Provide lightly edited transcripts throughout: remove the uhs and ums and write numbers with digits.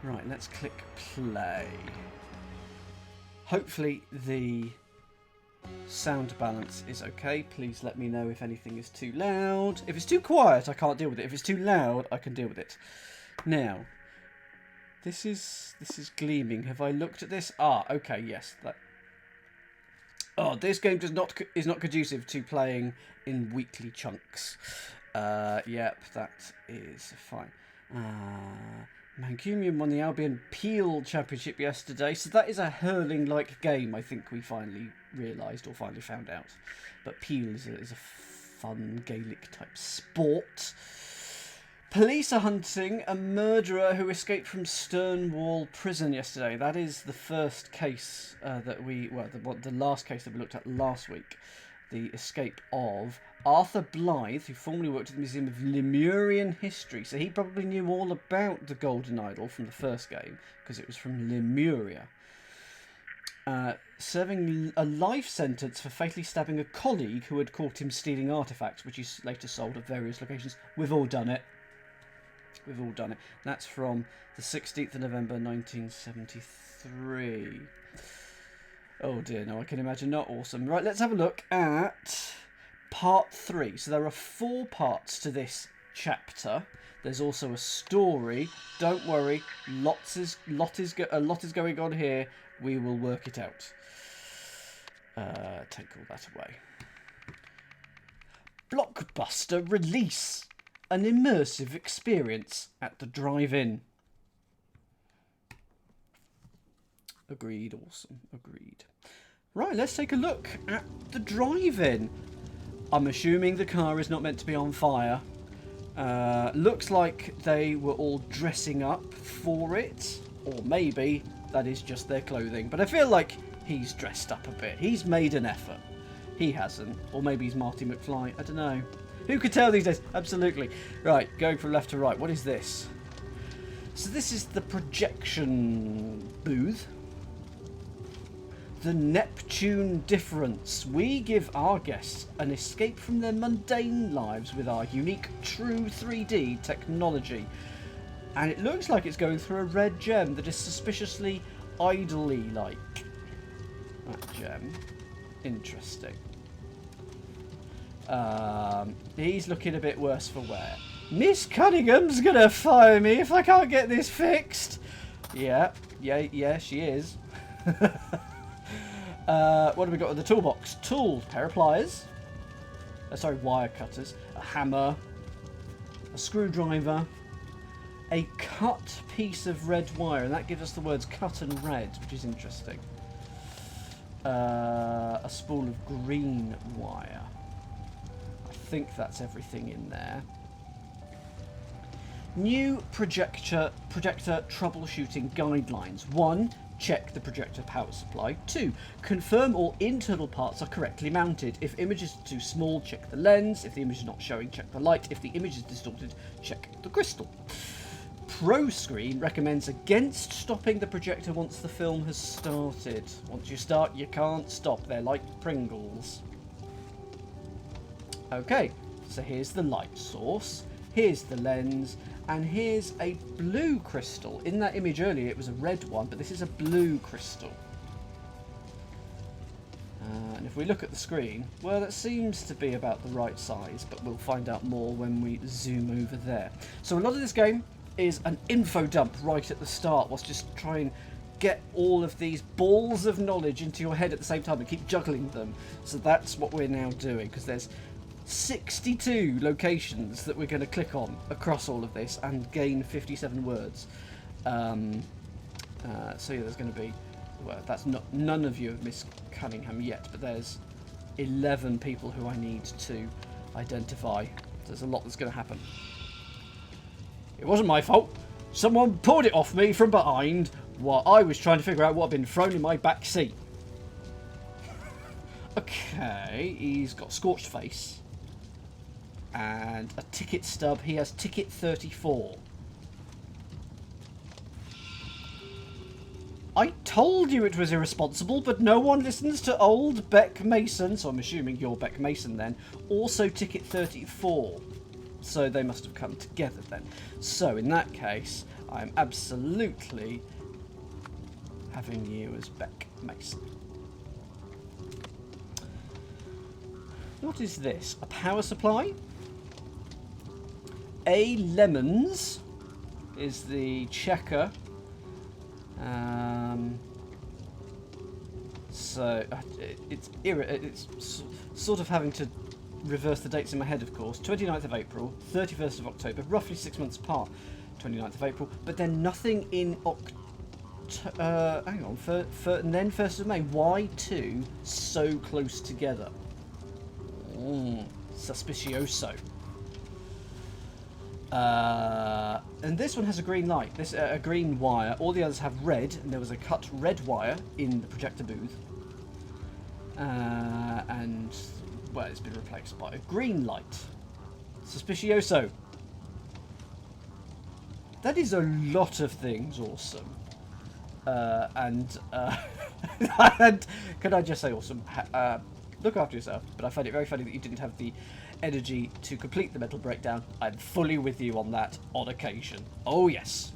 Right, let's click play. Hopefully the sound balance is okay. Please let me know if anything is too loud. If it's too quiet, I can't deal with it. If it's too loud, I can deal with it. Now, this is gleaming. Have I looked at this? Ah, okay, yes. This game is not conducive to playing in weekly chunks. Yep, that is fine. Mancunian won the Albion Peel Championship yesterday, so that is a hurling-like game, I think we finally realised or finally found out. But Peel is a fun Gaelic-type sport. Police are hunting a murderer who escaped from Stonewall Prison yesterday. That is the first case the last case that we looked at last week. The escape of Arthur Blythe, who formerly worked at the Museum of Lemurian History. So he probably knew all about the Golden Idol from the first game, because it was from Lemuria. Serving a life sentence for fatally stabbing a colleague who had caught him stealing artefacts, which he later sold at various locations. We've all done it. We've all done it. That's from the 16th of November 1973. Oh dear, no, I can imagine not awesome. Right, let's have a look at part 3. So there are 4 parts to this chapter. There's also a story. Don't worry, a lot is going on here. We will work it out. Take all that away. Blockbuster release. An immersive experience at the drive-in. Agreed, awesome, agreed. Right, let's take a look at the drive-in. I'm assuming the car is not meant to be on fire. Looks like they were all dressing up for it. Or maybe that is just their clothing. But I feel like he's dressed up a bit. He's made an effort. He hasn't. Or maybe he's Marty McFly. I don't know. Who could tell these days? Absolutely. Right, going from left to right. What is this? So this is the projection booth. The Neptune difference. We give our guests an escape from their mundane lives with our unique true 3D technology. And it looks like it's going through a red gem that is suspiciously idly like. That gem. Interesting. He's looking a bit worse for wear. Miss Cunningham's gonna fire me if I can't get this fixed. Yeah, she is. What have we got in the toolbox? Tools, pair of pliers. Wire cutters. A hammer. A screwdriver. A cut piece of red wire, and that gives us the words cut and red, which is interesting. A spool of green wire. I think that's everything in there. New projector troubleshooting guidelines. 1. Check the projector power supply. 2. Confirm all internal parts are correctly mounted. If images are too small, check the lens. If the image is not showing, check the light. If the image is distorted, check the crystal. Pro Screen recommends against stopping the projector once the film has started. Once you start, you can't stop. They're like Pringles. Okay, so here's the light source. Here's the lens. And here's a blue crystal. In that image earlier, it was a red one, but this is a blue crystal. And if we look at the screen, well, that seems to be about the right size, but we'll find out more when we zoom over there. So a lot of this game is an info dump right at the start. Let's just try and get all of these balls of knowledge into your head at the same time and keep juggling them. So that's what we're now doing, because there's 62 locations that we're going to click on across all of this and gain 57 words. So yeah, there's going to be, well, that's not, none of you have Miss Cunningham yet, but there's 11 people who I need to identify. So there's a lot that's going to happen. It wasn't my fault. Someone pulled it off me from behind while I was trying to figure out what had been thrown in my back seat. Okay, he's got a scorched face. And a ticket stub. He has ticket 34. I told you it was irresponsible, but no one listens to old Beck Mason, so I'm assuming you're Beck Mason then. Also ticket 34. So they must have come together then. So in that case, I'm absolutely having you as Beck Mason. What is this? A power supply? A Lemons is the checker. So it's sort of having to reverse the dates in my head, of course. 29th of April, 31st of October, roughly 6 months apart. 29th of April, but then nothing in hang on, and then 1st of May. Why two so close together? Suspicioso. And this one has a green light. This a green wire. All the others have red, and there was a cut red wire in the projector booth. And well, it's been replaced by a green light. Suspicioso. That is a lot of things awesome. And can I just say awesome? Look after yourself. But I find it very funny that you didn't have the energy to complete the mental breakdown. I'm fully with you on that on occasion. Oh yes.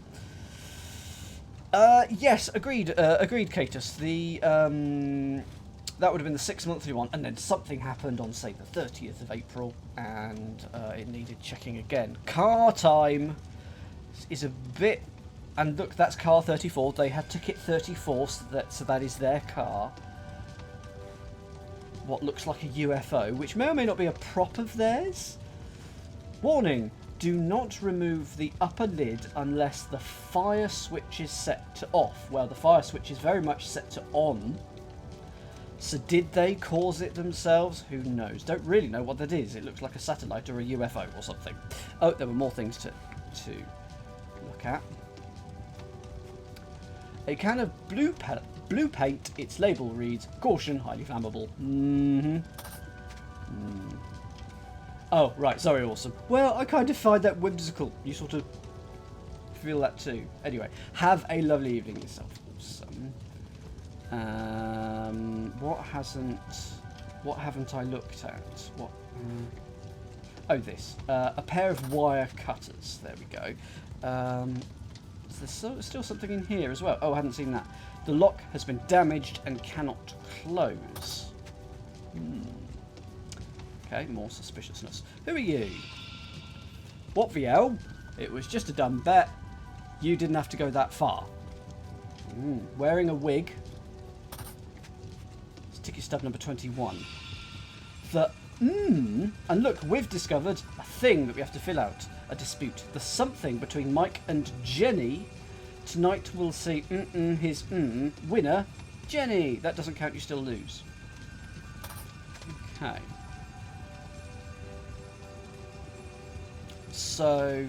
Yes, agreed. Agreed, Catus. The that would have been the 6 monthly one, and then something happened on, say, the 30th of April, and it needed checking again. Car time is a bit, and look, that's car 34. They had ticket 34, so that is their car. What looks like a UFO, which may or may not be a prop of theirs. Warning: do not remove the upper lid unless the fire switch is set to off. Well, the fire switch is very much set to on. So did they cause it themselves? Who knows? Don't really know what that is. It looks like a satellite or a UFO or something. Oh, there were more things to look at. A can of blue paint. Its label reads, "Caution, highly flammable." Oh, right. Sorry, awesome. Well, I kind of find that whimsical. You sort of feel that too. Anyway, have a lovely evening yourself. Awesome. What haven't I looked at? What? Oh, this. A pair of wire cutters. There we go. There's still something in here as well. Oh, I hadn't seen that. The lock has been damaged and cannot close. Okay, more suspiciousness. Who are you? What the hell? It was just a dumb bet. You didn't have to go that far. Wearing a wig. It's ticket stub number 21. And look, we've discovered a thing that we have to fill out. A dispute. The something between Mike and Jenny. Tonight we'll see his winner, Jenny. That doesn't count, you still lose. Okay. So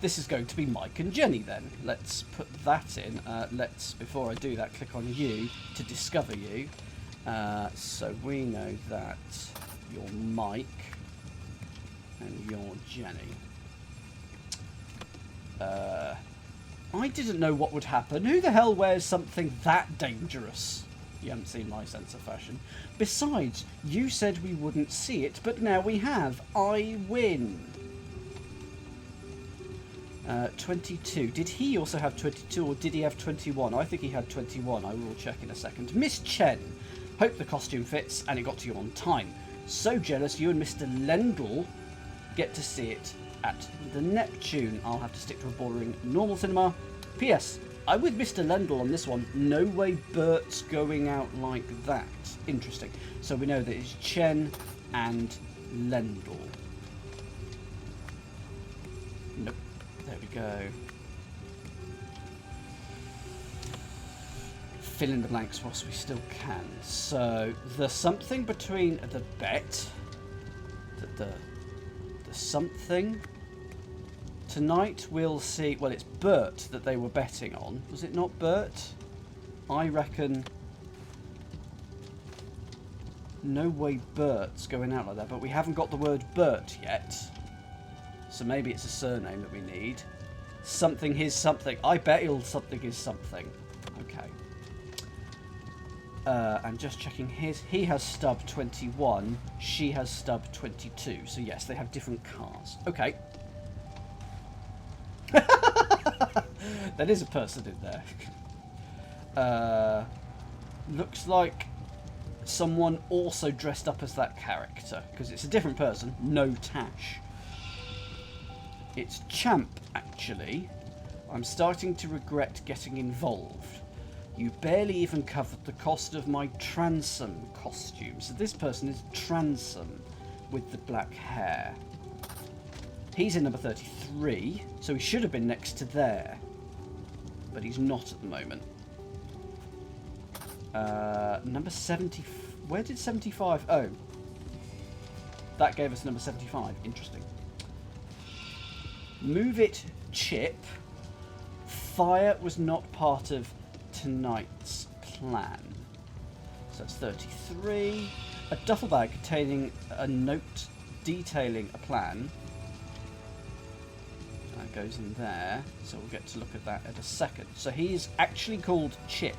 this is going to be Mike and Jenny then. Let's put that in. Before I do that, click on you to discover you. So we know that you're Mike and you're Jenny. I didn't know what would happen. Who the hell wears something that dangerous? You haven't seen my sense of fashion. Besides, you said we wouldn't see it, but now we have. I win. 22. Did he also have 22 or did he have 21? I think he had 21. I will check in a second. Miss Chen. Hope the costume fits and it got to you on time. So jealous you and Mr. Lendl get to see it at the Neptune. I'll have to stick to a boring normal cinema. P.S. I'm with Mr. Lendl on this one. No way Bert's going out like that. Interesting. So we know that it's Chen and Lendl. Nope. There we go. Fill in the blanks whilst we still can. So the something between the bet, the something. Tonight we'll see. Well, it's Bert that they were betting on. Was it not Bert? I reckon. No way Bert's going out like that. But we haven't got the word Bert yet. So maybe it's a surname that we need. Something his something. I bet he'll something his something. Okay. And just checking his. He has stub 21. She has stub 22. So yes, they have different cars. Okay. That is a person in there. Looks like someone also dressed up as that character, because it's a different person. No Tash. It's Champ, actually. I'm starting to regret getting involved. You barely even covered the cost of my transom costume. So this person is Transom with the black hair. He's in number 33, so he should have been next to there. But he's not at the moment. Number 70... Where did 75... Oh. That gave us number 75. Interesting. Move it, Chip. Fire was not part of tonight's plan. So that's 33. A duffel bag containing a note detailing a plan. That goes in there. So we'll get to look at that in a second. So he's actually called Chip.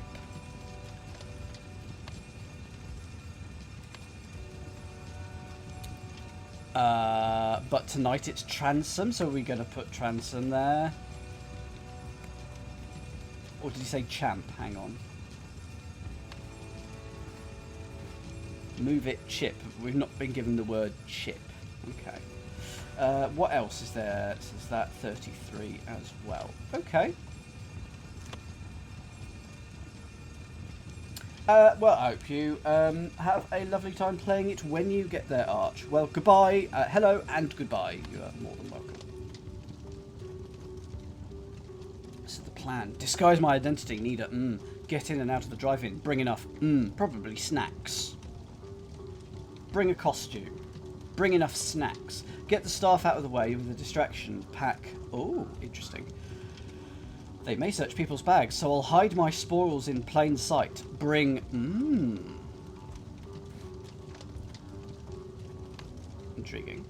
But tonight it's Transom, so we're going to put Transom there. Or did he say Champ? Hang on. Move it, Chip. We've not been given the word Chip. Okay. What else is there? So is that 33 as well? Okay. Well, I hope you have a lovely time playing it when you get there, Arch. Well, goodbye, hello, and goodbye. You are more than welcome. This is the plan. Disguise my identity. Need a get in and out of the drive-in. Bring enough probably snacks. Bring a costume. Bring enough snacks. Get the staff out of the way with a distraction. Pack. Oh, interesting. They may search people's bags, so I'll hide my spoils in plain sight. Bring... Intriguing.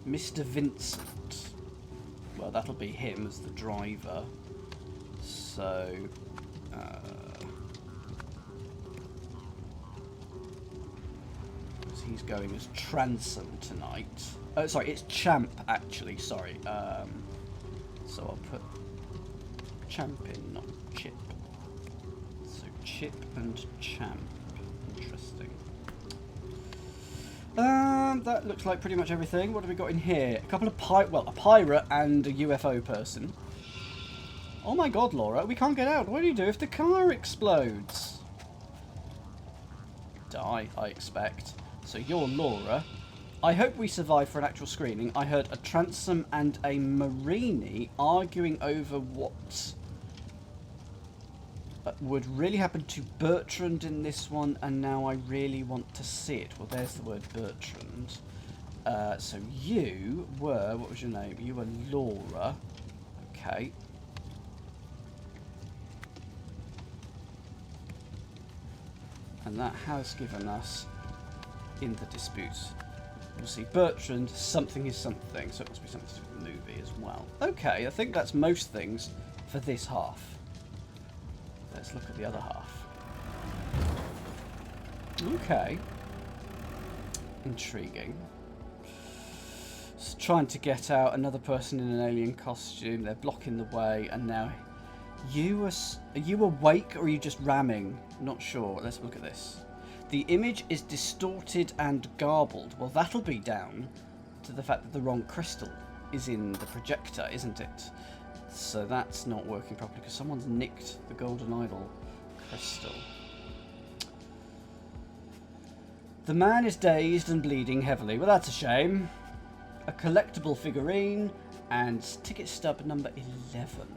Mr. Vincent. Well, that'll be him as the driver. So... he's going as Transom tonight. Oh, sorry, it's Champ, actually. Sorry. So I'll put Champ in, not Chip. So Chip and Champ. Interesting. That looks like pretty much everything. What have we got in here? A couple of a pirate and a UFO person. Oh my god, Laura, we can't get out. What do you do if the car explodes? Die, I expect. So you're Laura. I hope we survive for an actual screening. I heard a Transom and a Marini arguing over what would really happen to Bertrand in this one, and now I really want to see it. Well, there's the word Bertrand. So you were... What was your name? You were Laura. Okay. And that has given us in the disputes. We'll see Bertrand, something is something, so it must be something to do with the movie as well. Okay, I think that's most things for this half. Let's look at the other half. Okay. Intriguing. Just trying to get out another person in an alien costume. They're blocking the way, and now... Are you awake, or are you just ramming? Not sure. Let's look at this. The image is distorted and garbled. Well, that'll be down to the fact that the wrong crystal is in the projector, isn't it? So that's not working properly because someone's nicked the golden idol crystal. The man is dazed and bleeding heavily. Well, that's a shame. A collectible figurine and ticket stub number 11.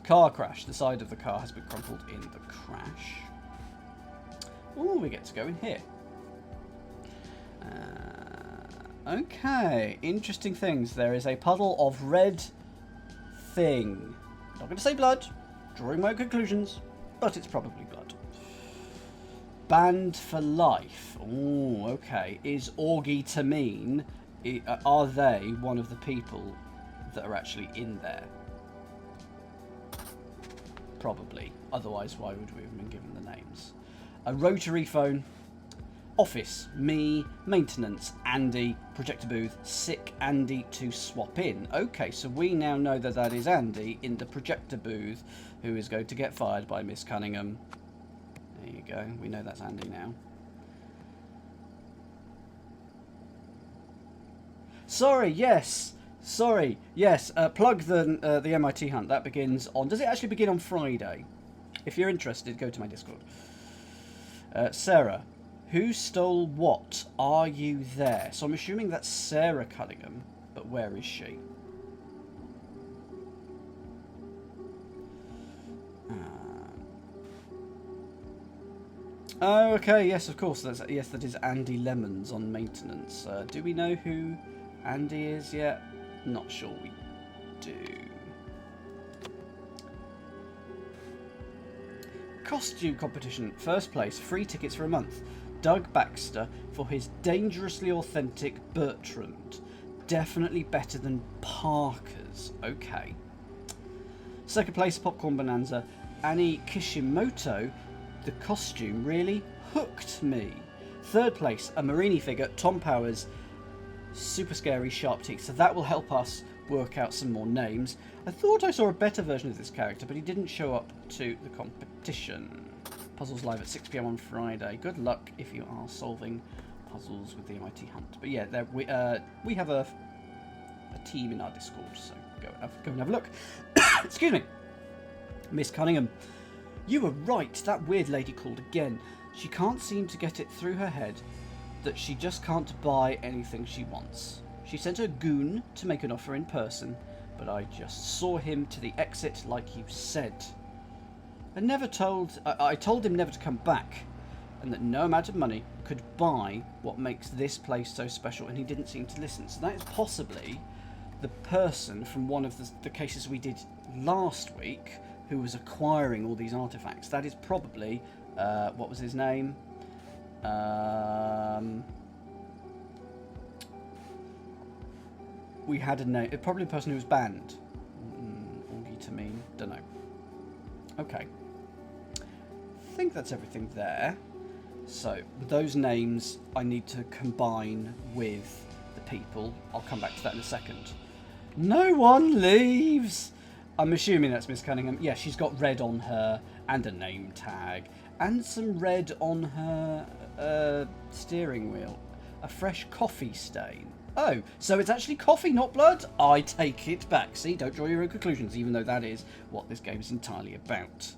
Car crash. The side of the car has been crumpled in the crash. Oh, we get to go in here. Okay, interesting things. There is a puddle of red thing. Not going to say blood, drawing my own conclusions, but it's probably blood. Banned for life. Oh, okay. Is Augie to mean, are they one of the people that are actually in there? Probably. Otherwise, why would we have been given the names? A rotary phone. Office, me. Maintenance, Andy. Projector booth, sick Andy to swap in. Okay, so we now know that that is Andy in the projector booth, who is going to get fired by Miss Cunningham. There you go. We know that's Andy now. Sorry, yes. Sorry, yes. Plug the MIT hunt. That begins on... Does it actually begin on Friday? If you're interested, go to my Discord. Sarah, who stole what? Are you there? So I'm assuming that's Sarah Cunningham, but where is she? Oh, okay. Yes, of course. Yes, that is Andy Lemons on maintenance. Do we know who Andy is yet? Not sure we do. Costume competition. First place. Free tickets for a month. Doug Baxter for his dangerously authentic Bertrand. Definitely better than Parker's. Okay. Second place. Popcorn Bonanza. Annie Kishimoto. The costume really hooked me. Third place. A Marini figure. Tom Powers. Super scary sharp teeth. So that will help us work out some more names. I thought I saw a better version of this character, but he didn't show up to the competition. Puzzles live at 6 PM on Friday. Good luck if you are solving puzzles with the MIT hunt. But yeah, we have a team in our Discord, so go and have a look. Excuse me. Miss Cunningham, you were right. That weird lady called again. She can't seem to get it through her head that she just can't buy anything she wants. She sent her goon to make an offer in person, but I just saw him to the exit like you said. I told him never to come back, and that no amount of money could buy what makes this place so special, and he didn't seem to listen. So that is possibly the person from one of the cases we did last week who was acquiring all these artifacts. That is probably, what was his name? We had a name. Probably a person who was banned. Augie to mean. Don't know. Okay. I think that's everything there. So, those names I need to combine with the people. I'll come back to that in a second. No one leaves! I'm assuming that's Miss Cunningham. Yeah, she's got red on her, and a name tag, and some red on her steering wheel. A fresh coffee stain. Oh, so it's actually coffee, not blood? I take it back. See, don't draw your own conclusions, even though that is what this game is entirely about.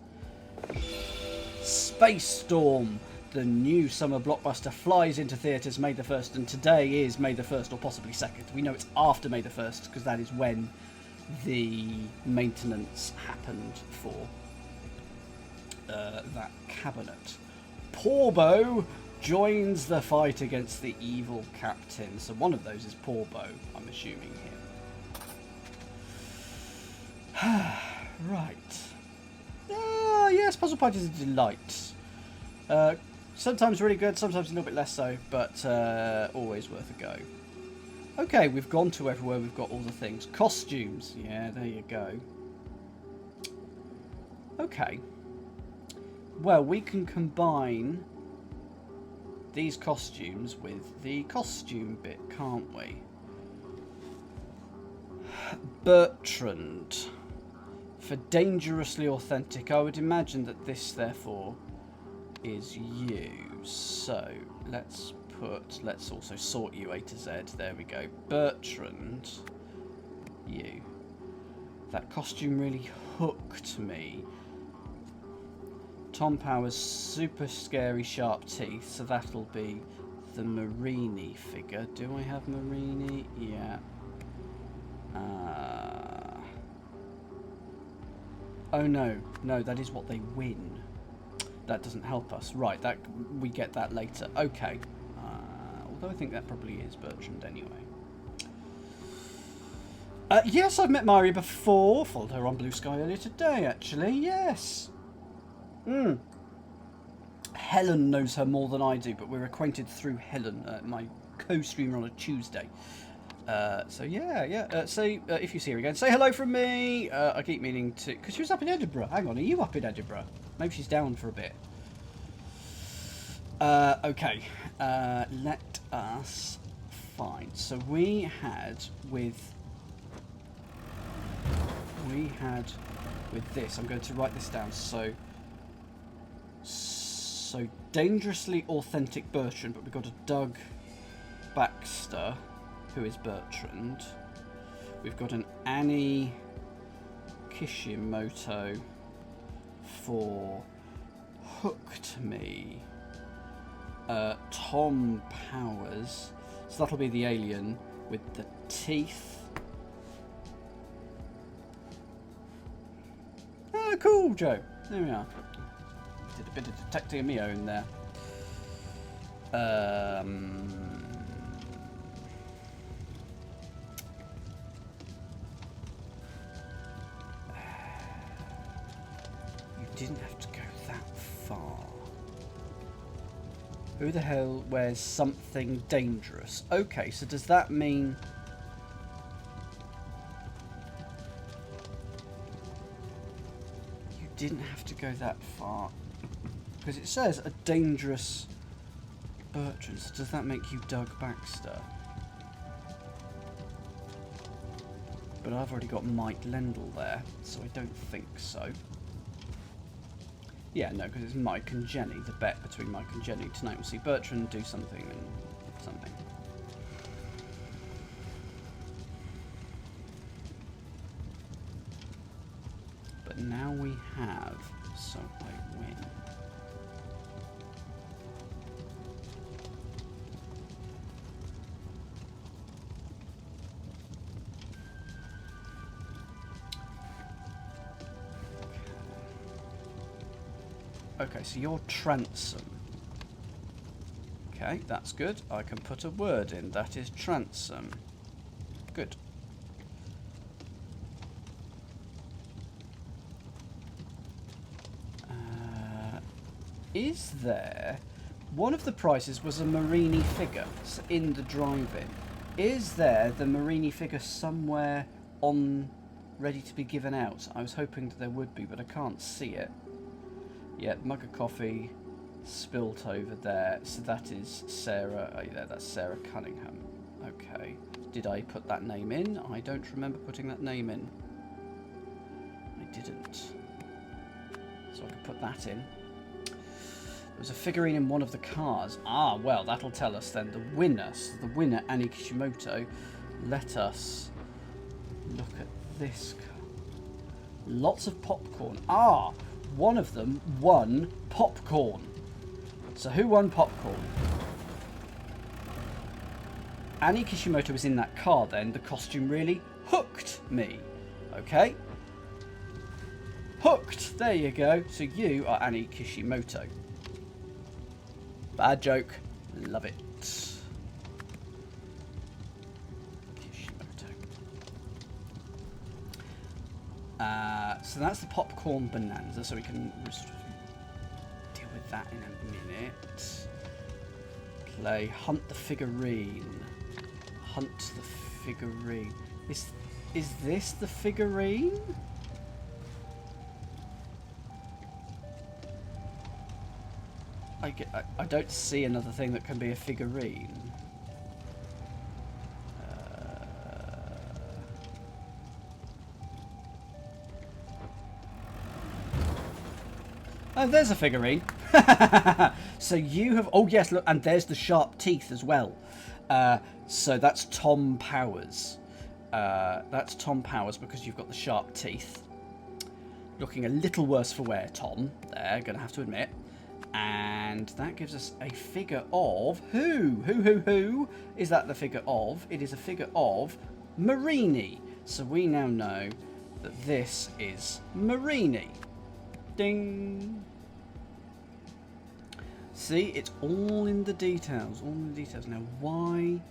Space Storm, the new summer blockbuster, flies into theatres May the 1st, and today is May the 1st, or possibly 2nd. We know it's after May the 1st, because that is when the maintenance happened for that cabinet. Porbo joins the fight against the evil captain. So one of those is Porbo, I'm assuming here. Right. Yes, Puzzle Party is a delight. Sometimes really good, sometimes a little bit less so, but always worth a go. Okay, we've gone to everywhere, we've got all the things. Costumes, yeah, there you go. Okay. Well, we can combine these costumes with the costume bit, can't we? Bertrand. For dangerously authentic, I would imagine that this, therefore, is you. So, let's also sort you A to Z. There we go. Bertrand. You. That costume really hooked me. Tom Powers' super scary sharp teeth, so that'll be the Marini figure. Do I have Marini? Yeah. Oh no, that is what they win. That doesn't help us. Right, that we get that later. Okay. Although I think that probably is Bertrand anyway. Yes, I've met Mari before. Followed her on Blue Sky earlier today, actually. Yes. Helen knows her more than I do, but we're acquainted through Helen, my co-streamer on a Tuesday. So yeah. If you see her again, say hello from me. I keep meaning to, because she was up in Edinburgh. Hang on, are you up in Edinburgh? Maybe she's down for a bit. Okay, let us find. So we had with this. I'm going to write this down. So dangerously authentic Bertrand, but we've got a Doug Baxter, who is Bertrand. We've got an Annie Kishimoto for Hooked Me. Tom Powers, so that'll be the alien with the teeth. Oh, cool, Joe. There we are. Did a bit of detecting of my own there. You didn't have to go that far. Who the hell wears something dangerous? Okay, so does that mean... You didn't have to go that far. Because it says a dangerous Bertrand, so does that make you Doug Baxter? But I've already got Mike Lendl there, so I don't think so. Yeah, no, because it's Mike and Jenny, the bet between Mike and Jenny. Tonight we'll see Bertrand do something and something. But now we have, so I win. Okay, so you're Transom. Okay, that's good. I can put a word in. That is Transom. Good. Is there... One of the prices was a Marini figure in the drive-in. Is there the Marini figure somewhere on... ready to be given out? I was hoping that there would be, but I can't see it. Yeah, mug of coffee spilt over there. So that is Sarah. Oh, yeah, that's Sarah Cunningham. Okay. Did I put that name in? I don't remember putting that name in. I didn't. So I could put that in. There was a figurine in one of the cars. Ah, well, that'll tell us then. The winner. So the winner, Annie Kishimoto. Let us look at this car. Lots of popcorn. Ah! One of them won popcorn. So who won popcorn? Annie Kishimoto was in that car then. The costume really hooked me. Okay? Hooked. There you go. So you are Annie Kishimoto. Bad joke. Love it. So that's the popcorn bonanza, so we can deal with that in a minute. Play hunt the figurine. Hunt the figurine. Is this the figurine? I don't see another thing that can be a figurine. Oh, there's a figurine. So you have... Oh, yes, look, and there's the sharp teeth as well. So that's Tom Powers. That's Tom Powers because you've got the sharp teeth. Looking a little worse for wear, Tom. There, going to have to admit. And that gives us a figure of... Who is that the figure of? It is a figure of Marini. So we now know that this is Marini. Ding. See, it's all in the details. All in the details. Now, why...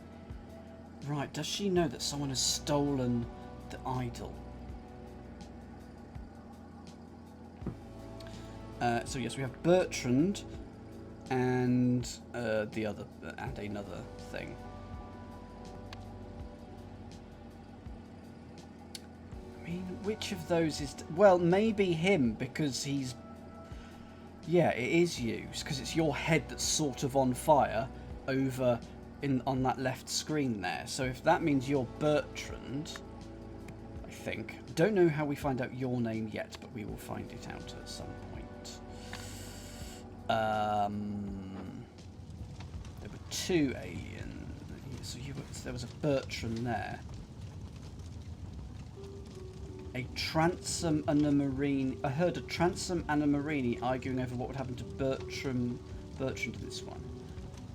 Right, does she know that someone has stolen the idol? So yes, we have Bertrand and the other and another thing. I mean, which of those is... Well, maybe him, because he's... Yeah, it is you, because it's your head that's sort of on fire over on that left screen there. So if that means you're Bertrand, I think. Don't know how we find out your name yet, but we will find it out at some point. There were 2 aliens. So there was a Bertrand there. A transom and a marine. I heard a transom and a marini arguing over what would happen to Bertrand in this one.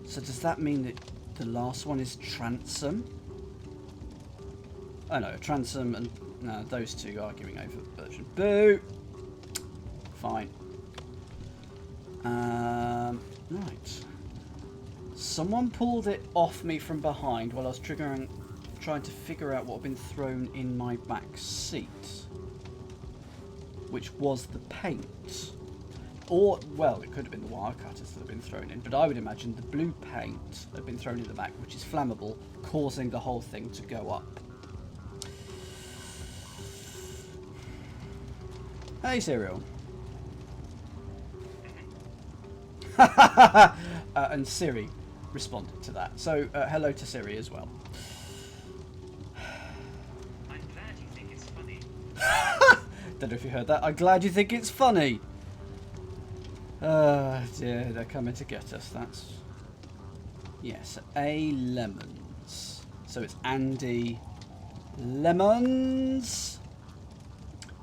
So does that mean that the last one is transom? Oh no, transom and no, those 2 arguing over Bertrand. Boo! Fine. Right. Someone pulled it off me from behind while I was trying to figure out what had been thrown in my back seat, which was the paint. Or, well, it could have been the wire cutters that had been thrown in, but I would imagine the blue paint had been thrown in the back, which is flammable, causing the whole thing to go up. Hey, Serial. And Siri responded to that. So, hello to Siri as well. I'm glad you think it's funny. Don't know if you heard that. I'm glad you think it's funny. Dear, they're coming to get us. That's... Yes, A. Lemons. So it's Andy Lemons.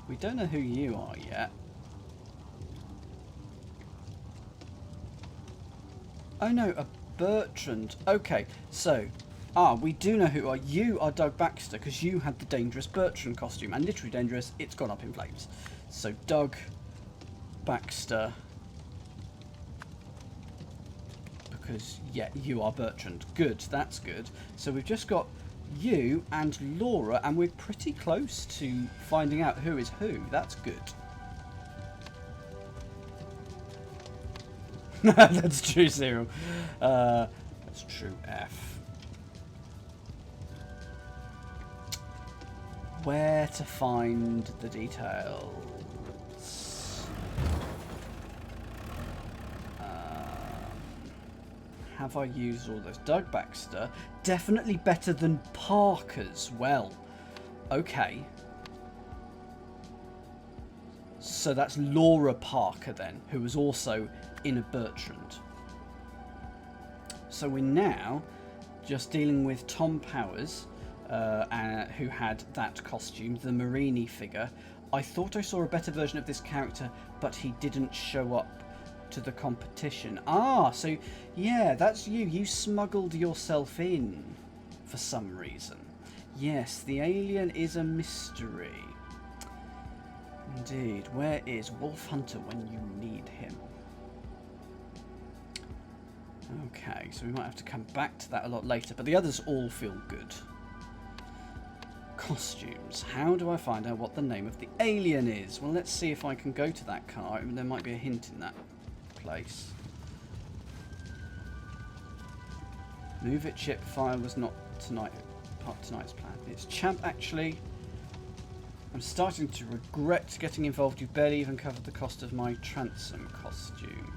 We don't know who you are yet. Oh no, a Bertrand. Okay, so... we do know who you are. You are Doug Baxter, because you had the dangerous Bertrand costume. And literally dangerous, it's gone up in flames. So Doug Baxter... Because, yeah, you are Bertrand. Good, that's good. So we've just got you and Laura, and we're pretty close to finding out who is who. That's good. That's true, Cyril. That's true, F. Where to find the details? Have I used all those? Doug Baxter. Definitely better than Parker's. Well, okay. So that's Laura Parker then, who was also in a Bertrand. So we're now just dealing with Tom Powers, who had that costume, the Marini figure. I thought I saw a better version of this character, but he didn't show up to the competition. So yeah, that's you. You smuggled yourself in for some reason. Yes, the alien is a mystery. Indeed. Where is Wolf Hunter when you need him? Okay, so we might have to come back to that a lot later, but the others all feel good. Costumes. How do I find out what the name of the alien is? Well, let's see if I can go to that car. There might be a hint in that place. Move it, Chip. Fire was not part of tonight's plan. It's Champ, actually. I'm starting to regret getting involved. You barely even covered the cost of my transom costume.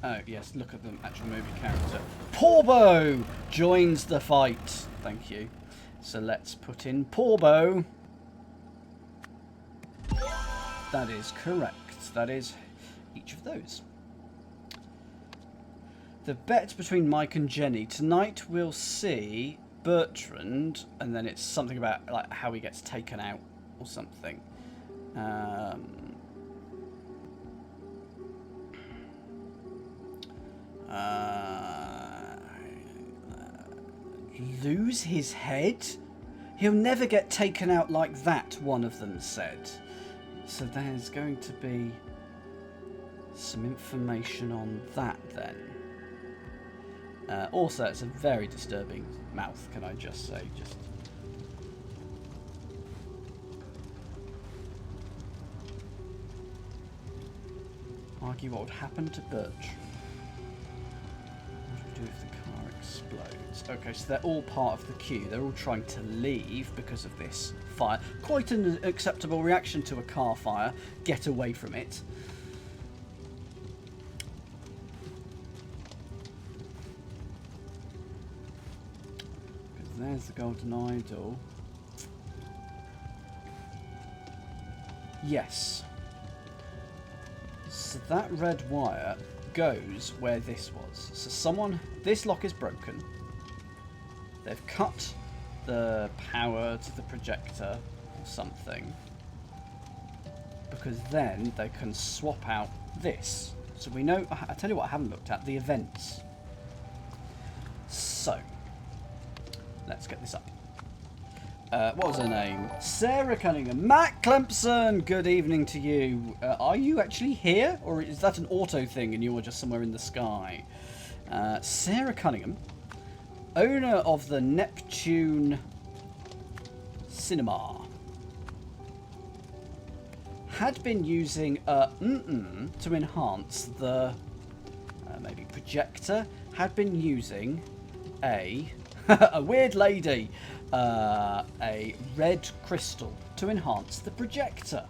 Oh, yes, look at the actual movie character. Porbo joins the fight. Thank you. So let's put in Porbo. That is correct. That is each of those. The bet between Mike and Jenny. Tonight we'll see Bertrand, and then it's something about like how he gets taken out or something. Lose his head? He'll never get taken out like that, one of them said. So there's going to be some information on that then. Also, it's a very disturbing mouth, can I just say. Argue what would happen to Birch. What do we do if the car explodes? Okay, so they're all part of the queue. They're all trying to leave because of this fire. Quite an acceptable reaction to a car fire. Get away from it. There's the golden idol. Yes. So that red wire goes where this was. So this lock is broken. They've cut the power to the projector or something. Because then they can swap out this. So we know, I tell you what I haven't looked at, the events. So, let's get this up. What was her name? Sarah Cunningham. Matt Clempson, good evening to you. Are you actually here? Or is that an auto thing and you're just somewhere in the sky? Sarah Cunningham, owner of the Neptune Cinema, had been using to enhance the maybe projector, had been using a weird lady, a red crystal to enhance the projector.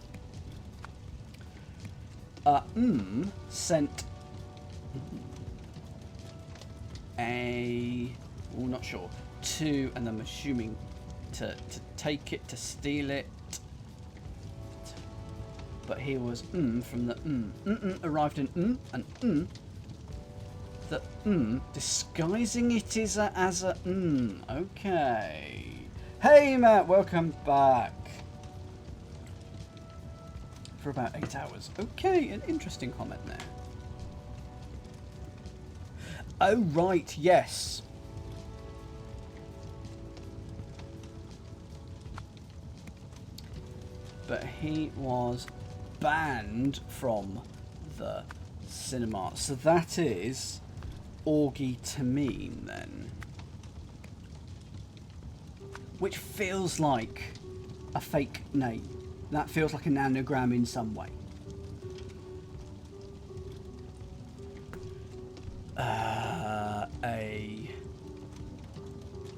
Sent not sure, and I'm assuming to take it, to steal it. But here was from the arrived in and the disguising it is as a okay. Hey Matt, welcome back. For about 8 hours. Okay, an interesting comment there. Oh right, yes. But he was banned from the cinema. So that is Augie Tameen then. Which feels like a fake name. That feels like an anagram in some way.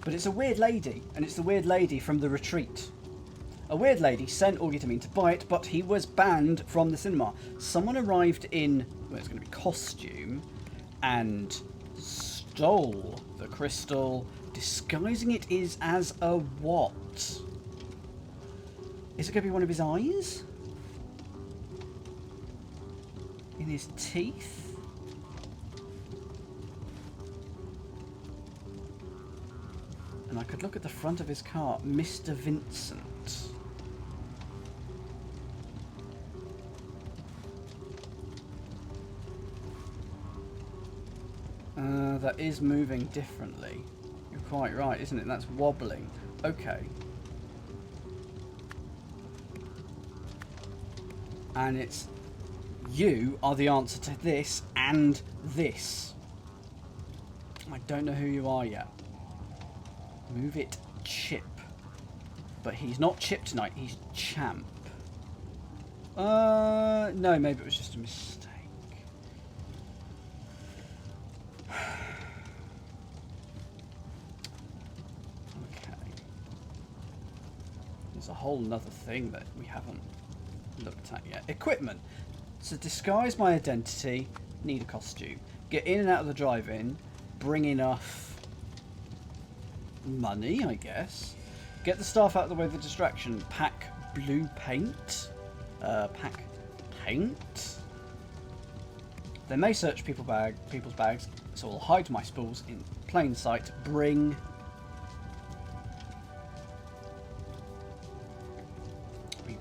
But it's a weird lady, and it's the weird lady from The Retreat. A weird lady sent Augie Tameen to buy it, but he was banned from the cinema. Someone arrived in, well, it's going to be costume, and stole the crystal, disguising it is as a what? Is it going to be one of his eyes? In his teeth? And I could look at the front of his car, Mr. Vincent. That is moving differently. You're quite right, isn't it? That's wobbling. Okay. And it's... You are the answer to this and this. I don't know who you are yet. Move it, Chip. But he's not Chip tonight, he's Champ. No, maybe it was just a mistake. A whole nother thing that we haven't looked at yet. Equipment. So disguise my identity, need a costume. Get in and out of the drive-in, bring enough money, I guess. Get the staff out of the way of the distraction. Pack blue paint. Pack paint. They may search people's bags, so I'll hide my spools in plain sight. Bring...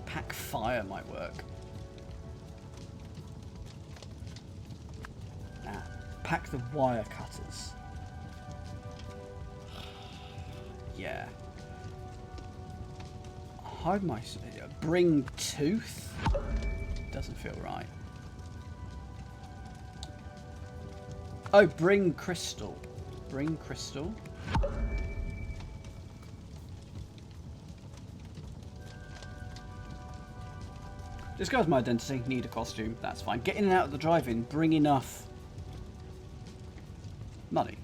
Pack fire might work. Pack the wire cutters. Yeah. Hide my... Bring tooth? Doesn't feel right. Oh, bring crystal. Bring crystal. Disguise my identity, need a costume, that's fine. Get in and out of the drive-in, bring enough money.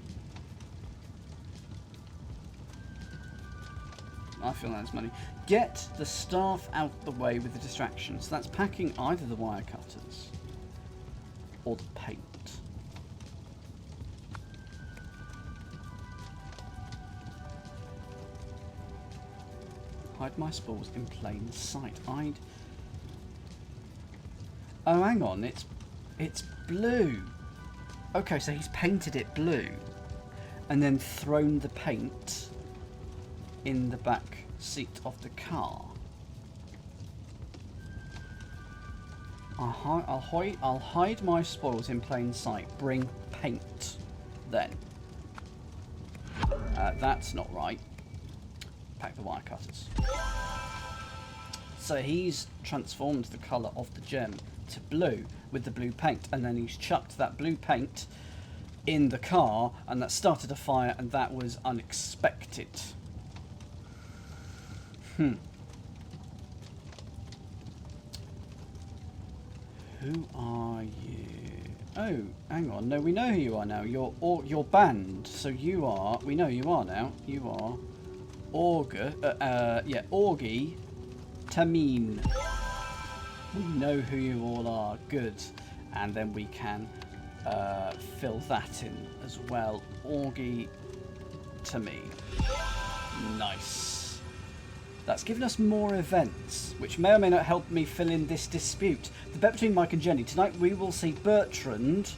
I feel that is money. Get the staff out the way with the distractions. That's packing either the wire cutters or the paint. Hide my spores in plain sight. Oh, hang on. It's blue. Okay, so he's painted it blue and then thrown the paint in the back seat of the car. I'll hide my spoils in plain sight. Bring paint, then. That's not right. Pack the wire cutters. So he's transformed the colour of the gem to blue with the blue paint, and then he's chucked that blue paint in the car, and that started a fire, and that was unexpected. Who are you? Oh, hang on. No, we know who you are now. You're banned. So you are. We know who you are now. You are Augie Tameen. We know who you all are. Good. And then we can fill that in as well. Augie Tameen. Nice. That's given us more events, which may or may not help me fill in this dispute. The bet between Mike and Jenny. Tonight we will see Bertrand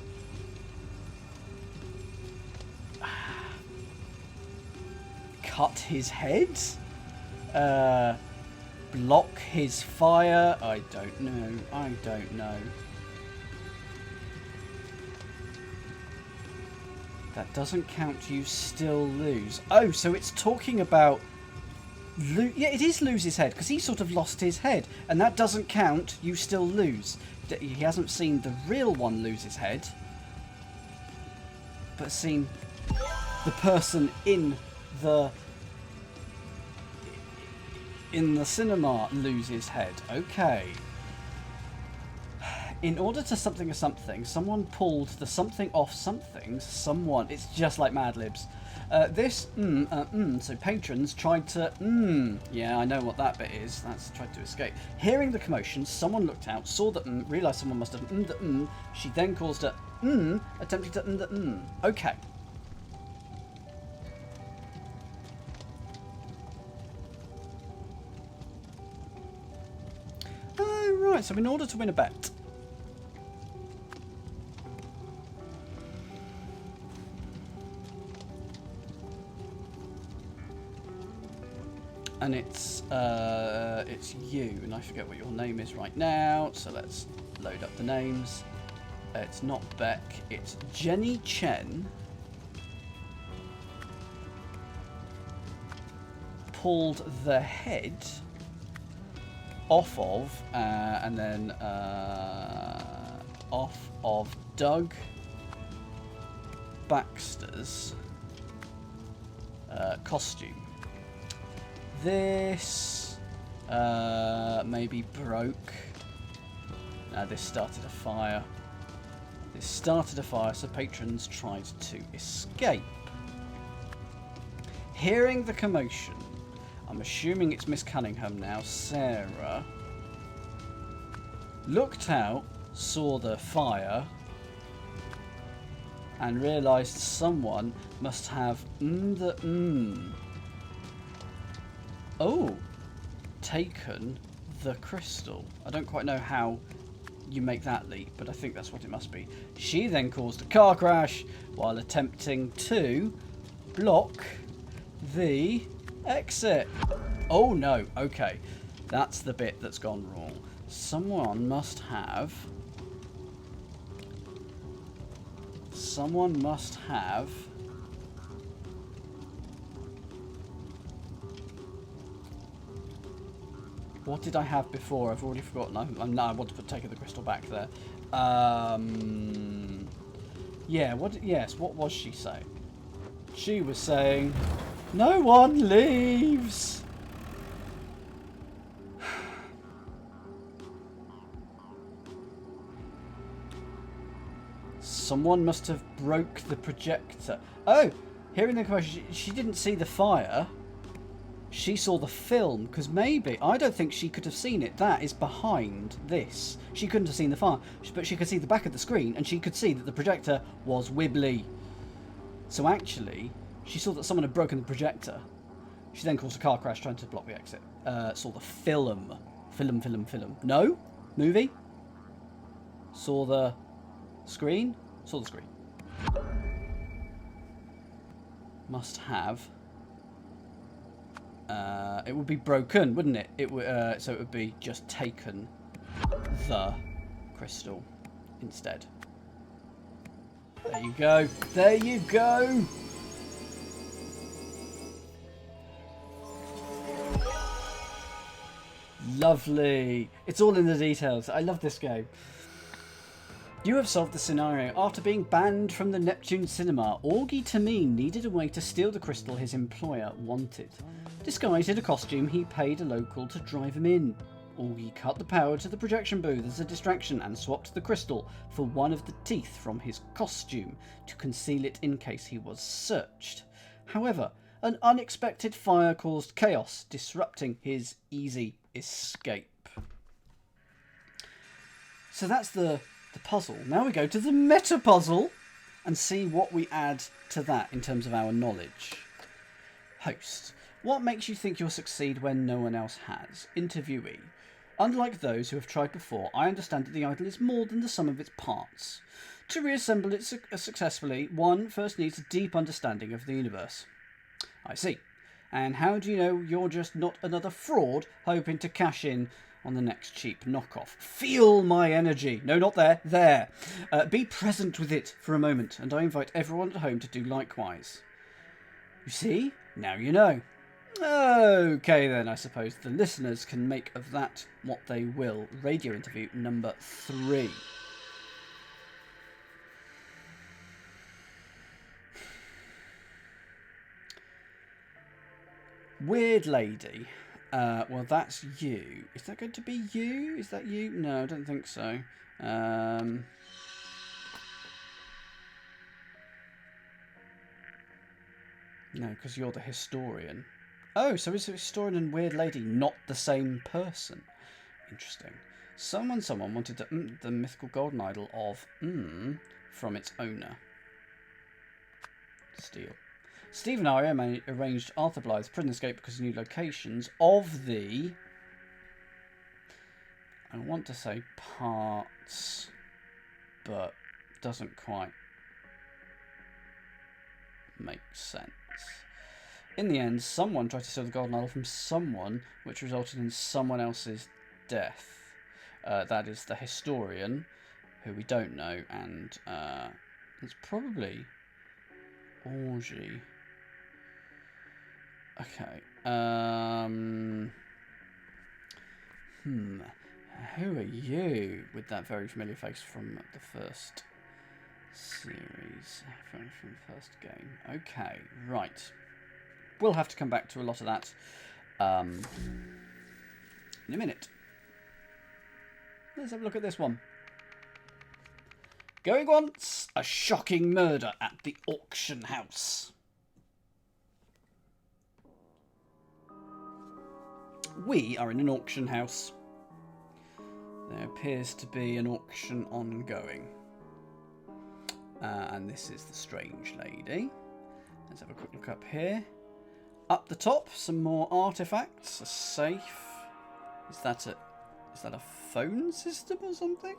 cut his head, block his fire. I don't know. That doesn't count. You still lose. Oh, so it's talking about... Yeah, it is lose his head, because he sort of lost his head, and that doesn't count. You still lose. He hasn't seen the real one lose his head, but seen the person in the cinema lose his head. Okay. In order to something or something, someone pulled the something off something. Someone. It's just like Mad Libs. So patrons tried to, yeah, I know what that bit is. That's tried to escape. Hearing the commotion, someone looked out, saw the realised someone must have the She then caused a attempting to the Okay. Oh, right, so in order to win a bet, and it's you, and I forget what your name is right now, so let's load up the names. It's not Beck, it's Jenny Chen. Pulled the head off of, and then off of Doug Baxter's costume. This maybe broke. Now this started a fire. So patrons tried to escape. Hearing the commotion, I'm assuming it's Miss Cunningham now, Sarah, looked out, saw the fire, and realised someone must have taken the crystal. I don't quite know how you make that leap, but I think that's what it must be. She then caused a car crash while attempting to block the exit. Oh no, okay. That's the bit that's gone wrong. Someone must have... What did I have before? I've already forgotten. I want to put taking the crystal back there. Yeah, what was she saying? She was saying, no one leaves. Someone must have broke the projector. Oh, hearing the commotion, she didn't see the fire. She saw the film, because maybe, I don't think she could have seen it. That is behind this. She couldn't have seen the fire, but she could see the back of the screen, and she could see that the projector was wibbly. So actually, she saw that someone had broken the projector. She then caused a car crash trying to block the exit. Saw the film. Film. No? Movie? Saw the screen? Saw the screen. Must have. It would be broken, wouldn't it? So it would be just taken the crystal instead. There you go. There you go. Lovely. It's all in the details. I love this game. You have solved the scenario. After being banned from the Neptune cinema, Augie Tameen needed a way to steal the crystal his employer wanted. Disguised in a costume, he paid a local to drive him in. Augie cut the power to the projection booth as a distraction and swapped the crystal for one of the teeth from his costume to conceal it in case he was searched. However, an unexpected fire caused chaos, disrupting his easy escape. So that's the puzzle. Now we go to the meta puzzle and see what we add to that in terms of our knowledge. Host. What makes you think you'll succeed when no one else has? Interviewee. Unlike those who have tried before, I understand that the idol is more than the sum of its parts. To reassemble it successfully, one first needs a deep understanding of the universe. I see. And how do you know you're just not another fraud hoping to cash in on the next cheap knockoff? Feel my energy. No, not there. There. Be present with it for a moment, and I invite everyone at home to do likewise. You see? Now you know. Okay then, I suppose the listeners can make of that what they will. Radio interview number 3. Weird lady. Well, that's you. Is that going to be you? Is that you? No, I don't think so. No, because you're the historian. Oh, so is the historian and weird lady not the same person? Interesting. Someone wanted the mythical golden idol of from its owner. Steal. Steve and I arranged Arthur Blythe's prison escape because of new locations of the... I want to say parts, but doesn't quite make sense. In the end, someone tried to steal the golden idol from someone, which resulted in someone else's death. That is the historian, who we don't know, and it's probably Augie. Okay. Who are you with that very familiar face from the first series, from the first game? Okay, right. We'll have to come back to a lot of that in a minute. Let's have a look at this one. Going once, a shocking murder at the auction house. We are in an auction house. There appears to be an auction ongoing. And this is the strange lady. Let's have a quick look up here. Up the top, some more artifacts. A safe. Is that a phone system or something?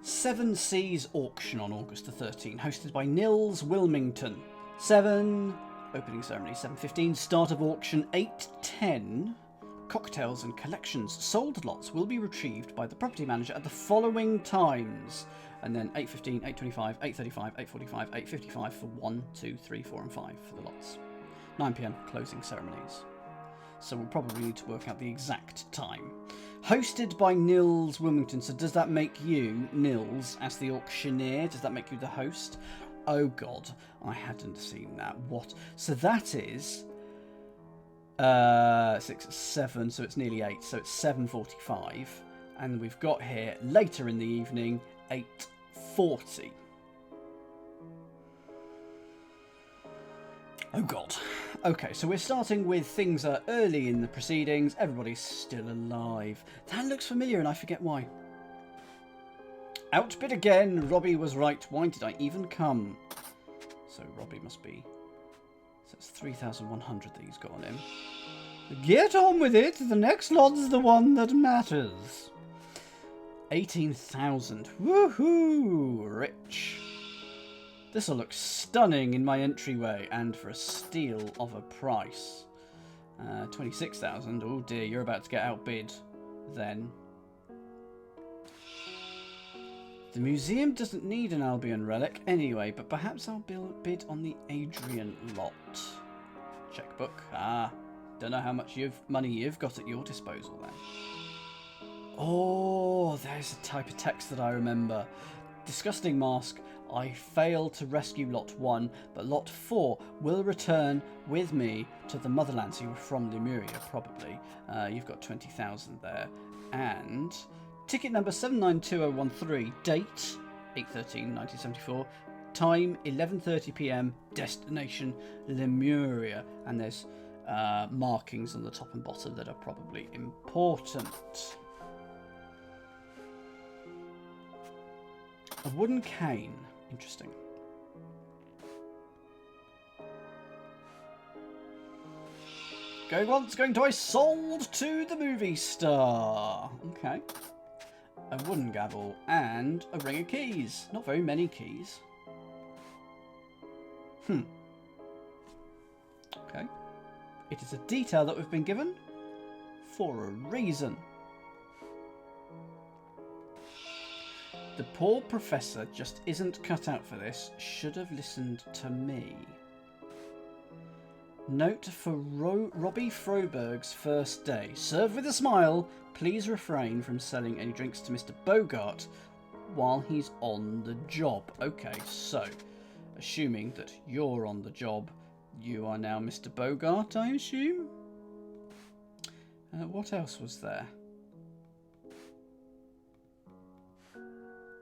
Seven Seas auction on August the 13th, hosted by Nils Wilmington. 7, opening ceremony 7:15, start of auction 8:10. Cocktails and collections. Sold lots will be retrieved by the property manager at the following times. And then 8:15, 8:25, 8:35, 8:45, 8:55 for 1, 2, 3, 4 and 5 for the lots. 9 PM closing ceremonies. So we'll probably need to work out the exact time. Hosted by Nils Wilmington. So does that make you, Nils, as the auctioneer? Does that make you the host? Oh God, I hadn't seen that. What? So that is 6, 7, so it's nearly 8. So it's 7:45. And we've got here later in the evening, 8:40. Oh god. Okay, so we're starting with things early in the proceedings. Everybody's still alive. That looks familiar and I forget why. Outbid again. Robbie was right. Why did I even come? So Robbie must be... So it's 3,100 that he's got on him. Get on with it. The next lot's the one that matters. 18,000. Woohoo! Rich. This'll look stunning in my entryway and for a steal of a price. 26,000. Oh dear, you're about to get outbid then. The museum doesn't need an Albion relic anyway, but perhaps I'll bid on the Adrian lot. Checkbook. Ah, don't know how much money you've got at your disposal then. Oh, there's a type of text that I remember. Disgusting mask. I failed to rescue Lot 1, but Lot 4 will return with me to the motherland. So you were from Lemuria, probably. You've got 20,000 there. And ticket number 792013, date 8/13/1974, time 11:30 p.m, destination Lemuria. And there's markings on the top and bottom that are probably important. A wooden cane. Interesting. Going once, going twice, sold to the movie star. Okay. A wooden gavel and a ring of keys. Not very many keys. Okay. It is a detail that we've been given for a reason. The poor professor just isn't cut out for this. Should have listened to me. Note for Robbie Froberg's first day. Serve with a smile. Please refrain from selling any drinks to Mr. Bogart while he's on the job. Okay, so, assuming that you're on the job, you are now Mr. Bogart, I assume? What else was there?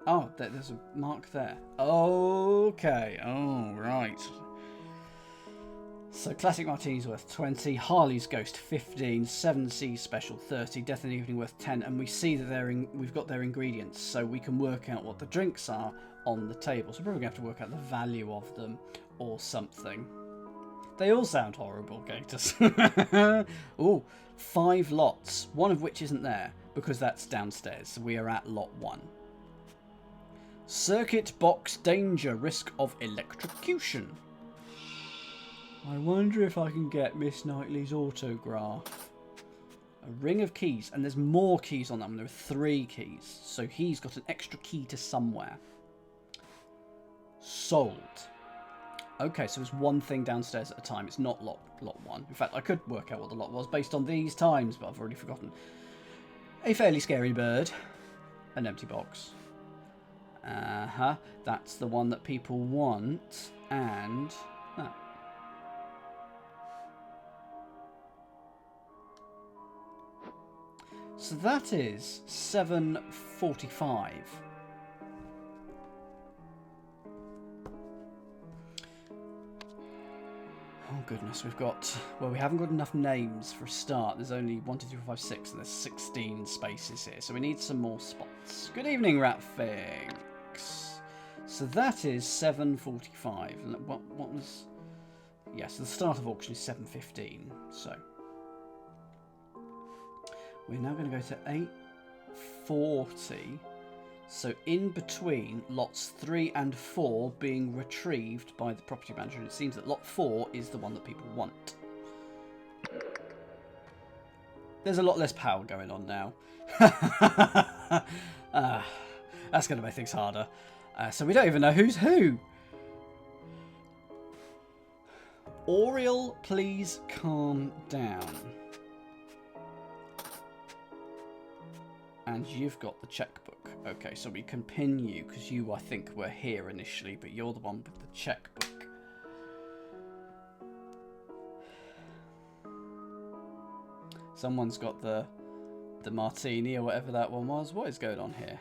Oh, there's a mark there. Okay. Oh, right. So, Classic Martini's worth 20, Harley's Ghost 15, 7C Special 30, Death in the Evening worth 10, and we see that we've got their ingredients, so we can work out what the drinks are on the table. So, we're probably going to have to work out the value of them or something. They all sound horrible, Gators. Ooh, 5 lots, one of which isn't there, because that's downstairs, so we are at lot 1. Circuit box danger, risk of electrocution. I wonder if I can get Miss Knightley's autograph. A ring of keys, and there's more keys on that one. There are 3 keys, so he's got an extra key to somewhere. Sold. Okay, so it's one thing downstairs at a time. It's not lot 1. In fact, I could work out what the lot was based on these times, but I've already forgotten. A fairly scary bird. An empty box. That's the one that people want, and that. So that is 7:45. Oh goodness, we've got... Well, we haven't got enough names for a start. There's only 1, 2, 3, 4, 5, 6, and there's 16 spaces here. So we need some more spots. Good evening, Ratfinks. So that is 7:45. What was... Yeah, so the start of auction is 7:15. So... We're now going to go to 8:40. So in between lots 3 and 4 being retrieved by the property manager, and it seems that lot 4 is the one that people want. There's a lot less power going on now. That's going to make things harder. So we don't even know who's who. Oriel, please calm down. And you've got the checkbook. Okay, so we can pin you, because you, I think, were here initially, but you're the one with the checkbook. Someone's got the martini, or whatever that one was. What is going on here?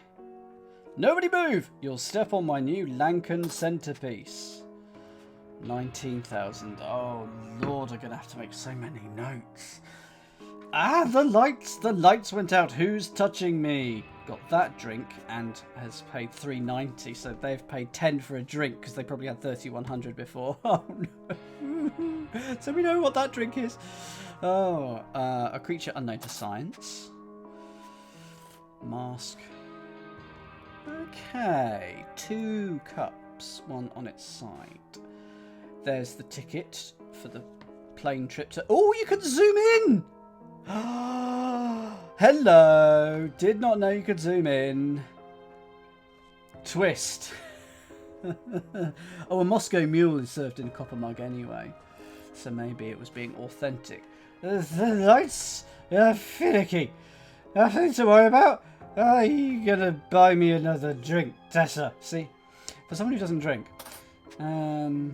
Nobody move! You'll step on my new Lankan centerpiece. 19,000. Oh Lord, I'm gonna have to make so many notes. Ah, the lights went out. Who's touching me? Got that drink and has paid 390. So they've paid 10 for a drink because they probably had 3,100 before. Oh no. So we know what that drink is. Oh, a creature unknown to science. Mask. Okay, 2 cups, one on its side. There's the ticket for the plane trip to... Oh, you can zoom in! Hello! Did not know you could zoom in. Twist. Oh, a Moscow mule is served in a copper mug anyway. So maybe it was being authentic. The lights are finicky. Nothing to worry about. Are you gonna buy me another drink, Tessa? See? For someone who doesn't drink. To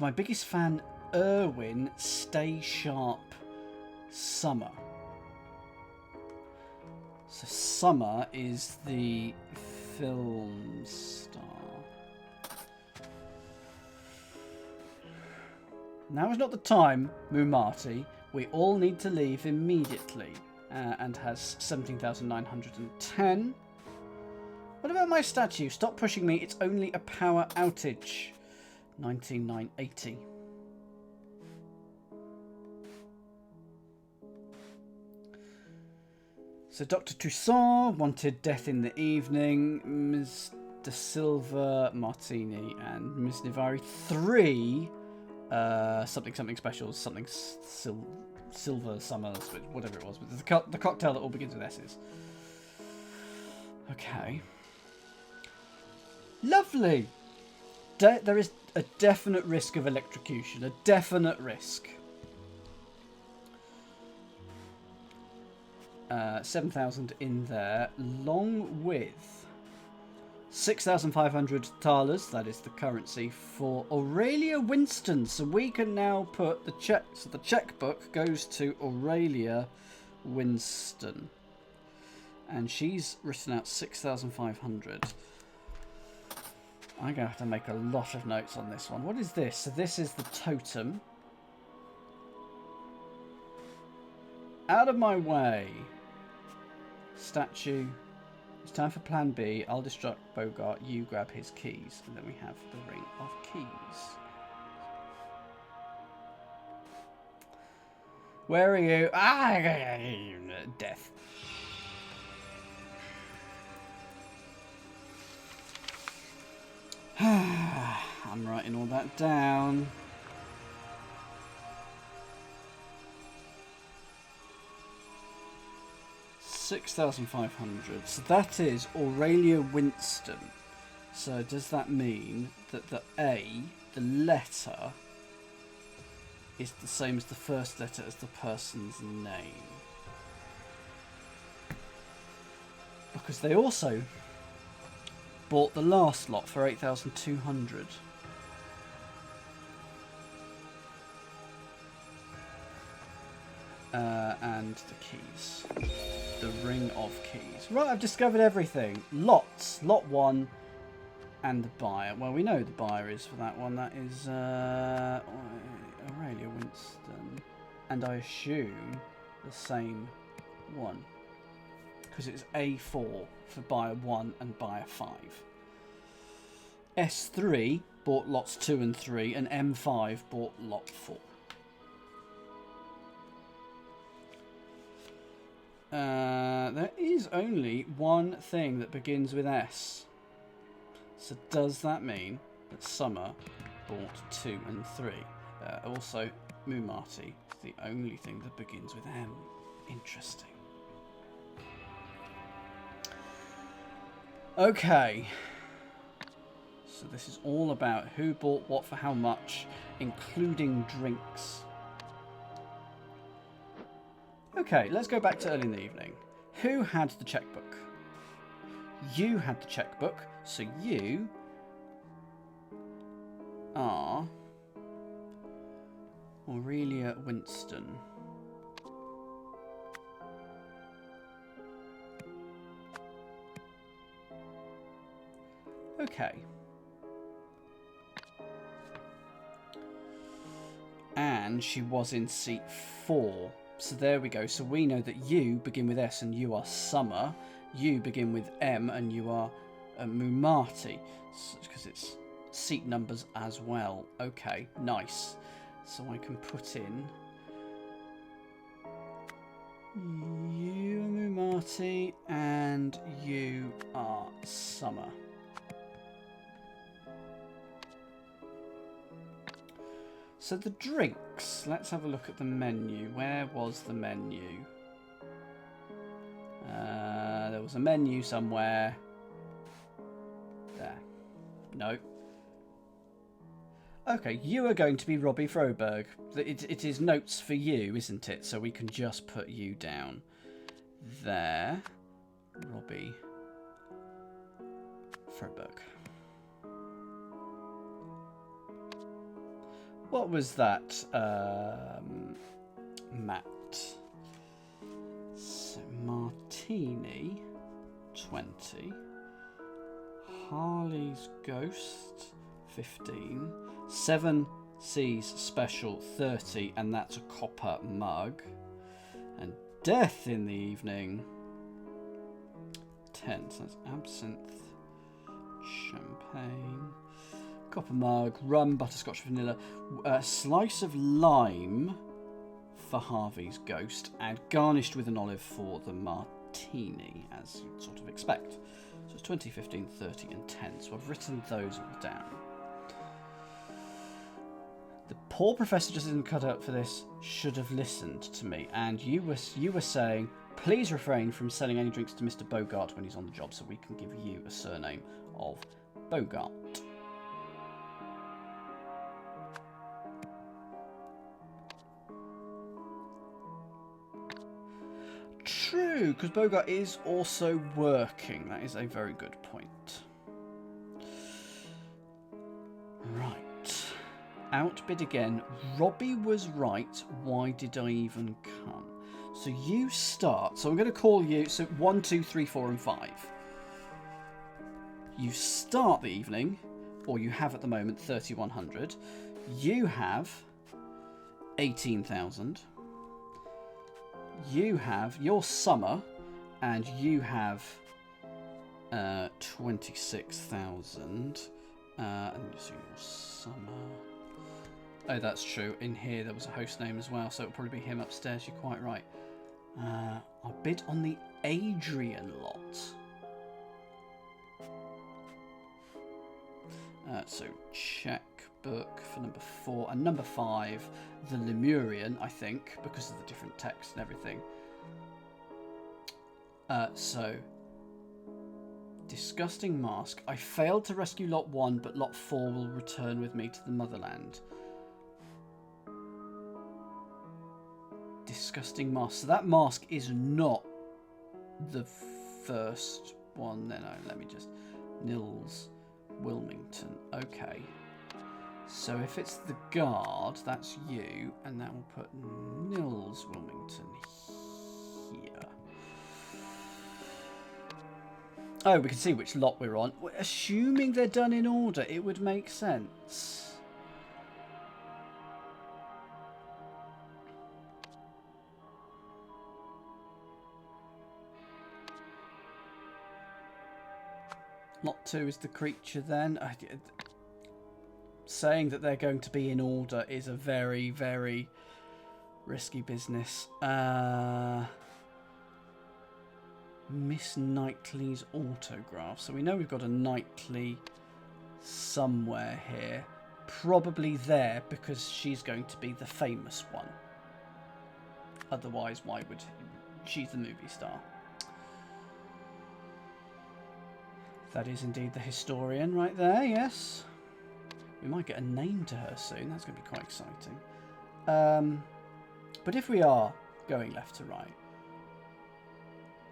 my biggest fan, Erwin, stay sharp. Summer. So Summer is the film star. Now is not the time, Mumati. We all need to leave immediately. And has 17,910. What about my statue? Stop pushing me. It's only a power outage. 19,980. So Dr. Toussaint wanted death in the evening. Ms. De Silva, Martini, and Ms. Nivari 3. Something specials. Something Silver Summer, whatever it was. But the cocktail that all begins with S's. Okay. Lovely. There is a definite risk of electrocution. A definite risk. 7,000 in there, along with 6,500 thalers, that is the currency, for Aurelia Winston. So we can now put the check, so the checkbook goes to Aurelia Winston. And she's written out 6,500. I'm going to have to make a lot of notes on this one. What is this? So this is the totem. Out of my way. Statue. It's time for plan B. I'll distract Bogart. You grab his keys. And then we have the ring of keys. Where are you? Ah, death. I'm writing all that down. $6,500. So that is Aurelia Winston. So does that mean that the A, the letter, is the same as the first letter as the person's name? Because they also bought the last lot for 8,200. And the keys. The ring of keys. Right, I've discovered everything. Lots. Lot 1 and the buyer. Well, we know the buyer is for that one. That is Aurelia Winston. And I assume the same one. Because it's A4 for buyer 1 and buyer 5. S3 bought lots 2 and 3, and M5 bought lot 4. There is only one thing that begins with S. So does that mean that Summer bought 2 and 3? Also, Mumati is the only thing that begins with M. Interesting. Okay. So this is all about who bought what for how much, including drinks. Okay, let's go back to early in the evening. Who had the checkbook? You had the checkbook, so you are Aurelia Winston. Okay. and she was in seat 4. So there we go. So we know that you begin with S and you are Summer. You begin with M and you are Mumati, because it's seat numbers as well. Okay, nice. So I can put in you are Mumati and you are Summer. So the drinks, let's have a look at the menu. Where was the menu? There was a menu somewhere. There. No. Okay, you are going to be Robbie Froberg. It is notes for you, isn't it? So we can just put you down there. Robbie Froberg. What was that, Matt? So, Martini, 20. Harley's Ghost, 15. 7 C's Special, 30. And that's a copper mug. And Death in the Evening, 10. So that's absinthe, champagne, copper mug, rum, butterscotch, vanilla, a slice of lime for Harvey's Ghost, and garnished with an olive for the martini, as you'd sort of expect. So it's 20, 15, 30 and 10. So I've written those all down. The poor professor just isn't cut out for this, should have listened to me. And you were saying, please refrain from selling any drinks to Mr. Bogart when he's on the job, so we can give you a surname of Bogart. True, because Bogart is also working. That is a very good point. Right. Outbid again. Robbie was right. Why did I even come? So you start. So I'm going to call you. So 1, 2, 3, 4 and 5. You start the evening, or you have at the moment 3,100. You have 18,000. You have your Summer, and you have 26,000. And so your Summer. Oh, that's true. In here there was a host name as well, so it'll probably be him upstairs. You're quite right. I'll bid on the Adrian lot. So checkbook for number 4 and number 5, the Lemurian, I think, because of the different text and everything. So disgusting mask. I failed to rescue lot 1, but lot 4 will return with me to the motherland. Disgusting mask. So that mask is not the first one. No, let me just... Nils Wilmington. Okay. So if it's the guard, that's you, and that will put Nils Wilmington here. Oh, we can see which lot we're on. Assuming they're done in order, it would make sense. Lot 2 is the creature then. Saying that they're going to be in order is a very, very risky business. Miss Knightley's autograph. So we know we've got a Knightley somewhere here. Probably there because she's going to be the famous one. Otherwise, why would... She's the movie star. That is indeed the historian right there, yes. We might get a name to her soon. That's going to be quite exciting. But if we are going left to right,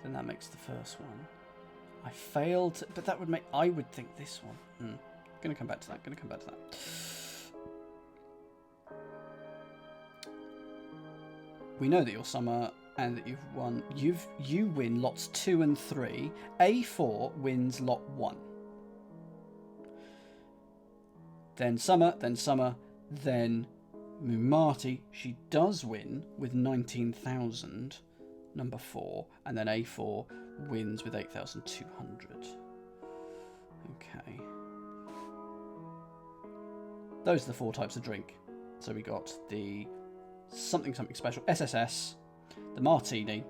then that makes the first one. I failed, but that would make... I would think this one. Going to come back to that. We know that you're Summer and that you've won. You win lots 2 and 3. A4 wins lot 1. Then Summer, then Mumati, she does win with 19,000, number 4, and then A4 wins with 8,200. Okay. Those are the 4 types of drink. So we got the something special, SSS, the Martini,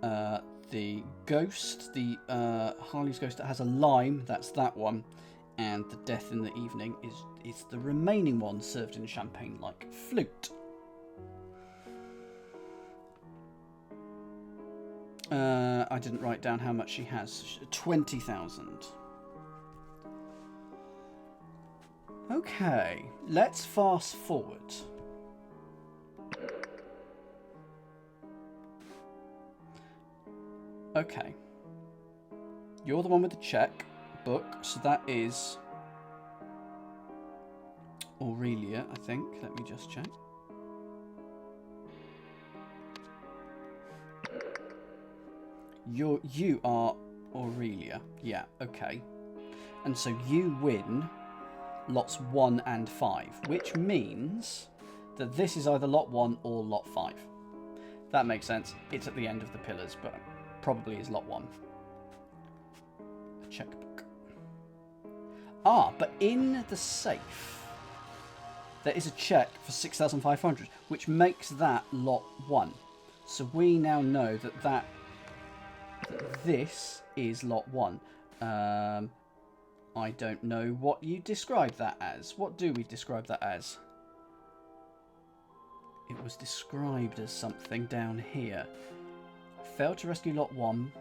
the Ghost, the Harley's Ghost that has a lime, that's that one, and the Death in the Evening is the remaining one served in champagne like flute. I didn't write down how much she has. 20,000. Okay, let's fast forward. Okay. You're the one with the check book, so that is Aurelia, I think. Let me just check. You are Aurelia. Yeah, okay. And so you win lots 1 and 5, which means that this is either lot 1 or lot 5. That makes sense. It's at the end of the pillars, but probably is lot 1. A checkbook. Ah, but in the safe, there is a check for 6,500, which makes that lot 1. So we now know that this is lot 1. I don't know what you describe that as. What do we describe that as? It was described as something down here. Failed to rescue lot 1.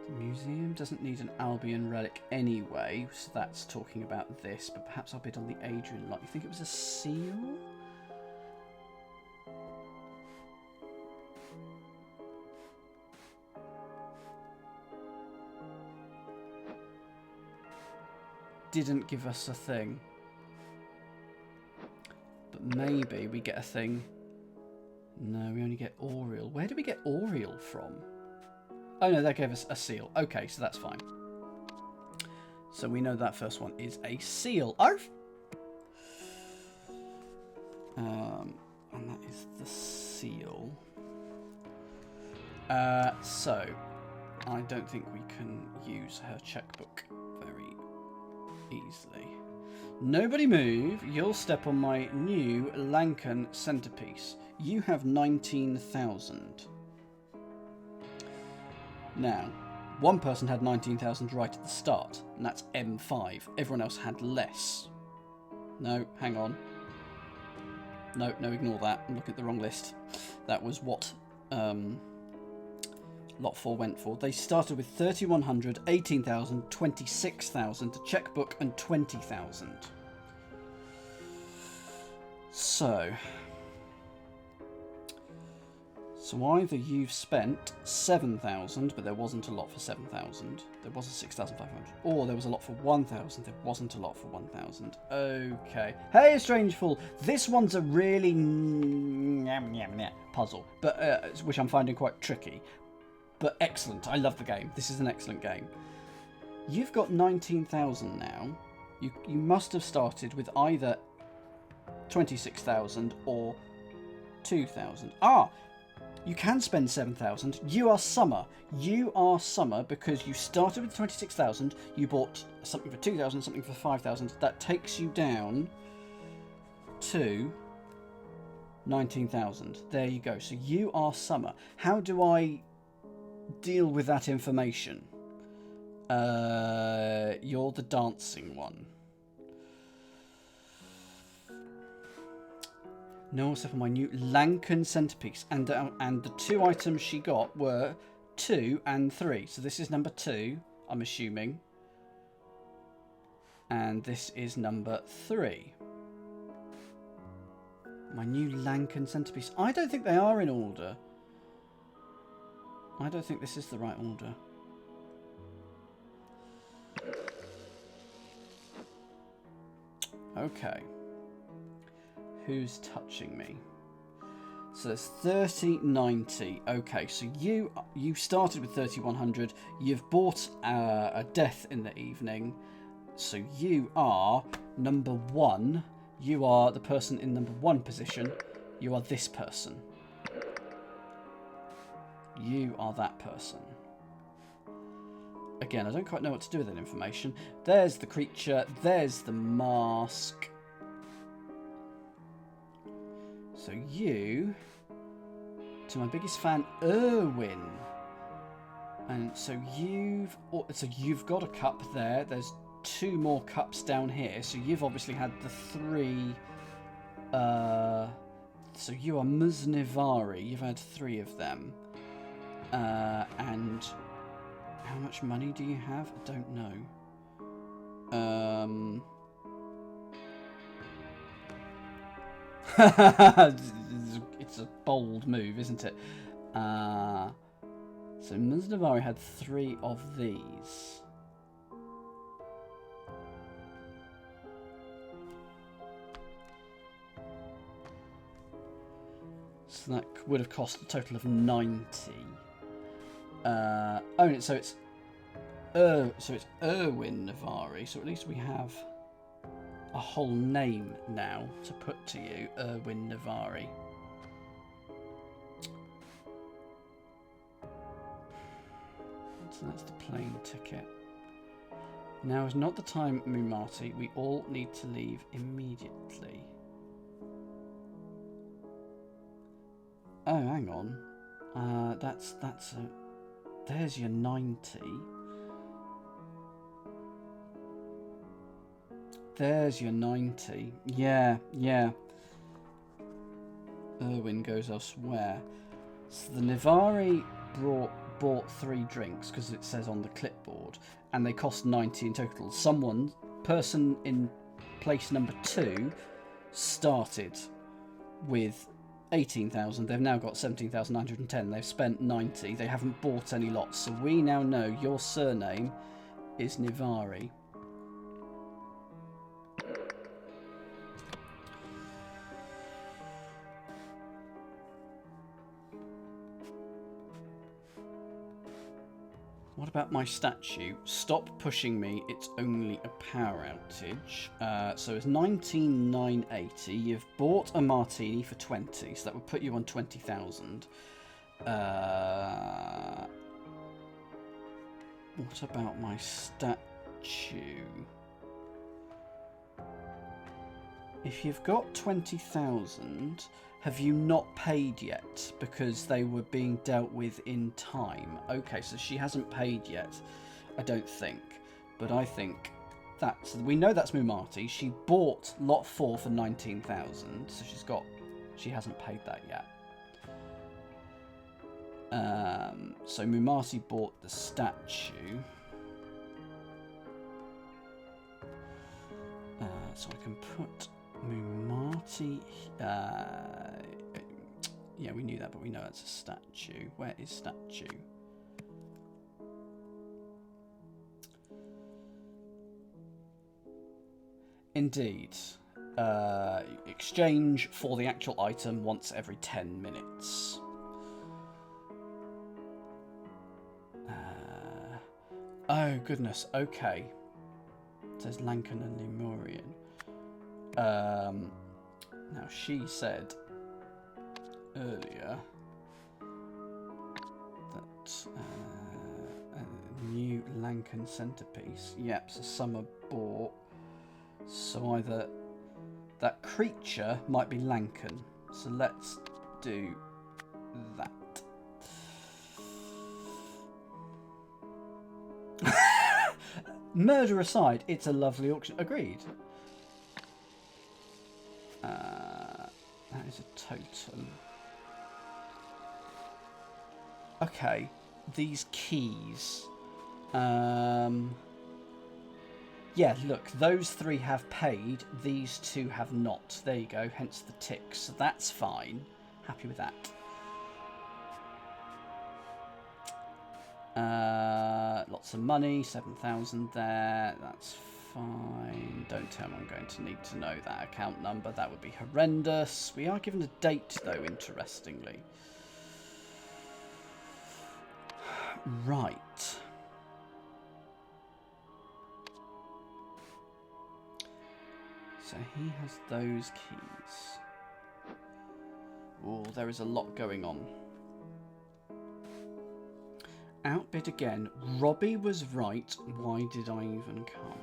The museum doesn't need an Albion relic anyway, so that's talking about this, but perhaps I'll bid on the Adrian lot. You think it was a seal? Didn't give us a thing. But maybe we get a thing. No, we only get Oriel. Where did we get Oriel from? Oh no, that gave us a seal. Okay, so that's fine. So we know that first one is a seal. Arf! And that is the seal. So I don't think we can use her checkbook very easily. Nobody move. You'll step on my new Lankan centerpiece. You have 19,000. Now, one person had 19,000 right at the start, and that's M5. Everyone else had less. No, hang on. No, ignore that. I'm looking at the wrong list. That was what lot 4 went for. They started with 3,100, 18,000, 26,000, a checkbook, and 20,000. So either you've spent 7,000, but there wasn't a lot for 7,000. There was a 6,500. Or there was a lot for 1,000. There wasn't a lot for 1,000. Okay. Hey, Strange Fool. This one's a really puzzle, but which I'm finding quite tricky. But excellent. I love the game. This is an excellent game. You've got 19,000 now. You must have started with either 26,000 or 2,000. Ah! You can spend 7,000. You are Summer. You are Summer because you started with 26,000. You bought something for 2,000, something for 5,000. That takes you down to 19,000. There you go. So you are Summer. How do I deal with that information? You're the dancing one. No one except for my new Lankan centerpiece, and the 2 items she got were 2 and 3. So this is number 2, I'm assuming, and this is number 3. My new Lankan centerpiece. I don't think they are in order. I don't think this is the right order. Okay. Who's touching me? So there's 3090. Okay, so you started with 3100. You've bought a death in the evening. So you are number 1. You are the person in number 1 position. You are this person. You are that person. Again, I don't quite know what to do with that information. There's the creature. There's the mask. So you, to my biggest fan, Erwin. And so you've got a cup there. There's 2 more cups down here. So you've obviously had the 3. So you are Muznivari. You've had 3 of them. And how much money do you have? I don't know. It's a bold move, isn't it? So Muznivari had 3 of these. So that would have cost a total of 90. So it's Erwin Navari. So at least we have a whole name now to put to you, Erwin Navari. So that's the plane ticket. Now is not the time, Mumati. We all need to leave immediately. Oh, hang on. There's your 90. There's your 90. Yeah. Erwin goes elsewhere. So the Navari bought 3 drinks because it says on the clipboard, and they cost 90 in total. Person in place number 2 started with 18,000. They've now got 17,910. They've spent 90. They haven't bought any lots. So we now know your surname is Nivari. What about my statue? Stop pushing me, it's only a power outage. So it's 19,980. You've bought a martini for 20, so that would put you on 20,000. What about my statue? If you've got 20,000, have you not paid yet? Because they were being dealt with in time. Okay, so she hasn't paid yet, I don't think. But I think that's... We know that's Mumati. She bought lot 4 for 19,000, so she hasn't paid that yet. So Mumati bought the statue. So I can put Mumati... yeah, we knew that, but we know it's a statue. Where is statue? Indeed. Exchange for the actual item once every 10 minutes. Oh, goodness. Okay. It says Lankan and Lemurian. Now, she said earlier that a new Lankan centerpiece. Yep, so Summer bought. So either that creature might be Lankan. So let's do that. Murder aside, it's a lovely auction. Agreed. That is a totem. Okay, these keys. Yeah, look, those 3 have paid. These 2 have not. There you go. Hence the ticks. So that's fine. Happy with that. Lots of money. 7,000 there. That's fine. Don't tell me I'm going to need to know that account number. That would be horrendous. We are given a date, though, interestingly. Right. So he has those keys. Oh, there is a lot going on. Outbid again. Robbie was right. Why did I even come?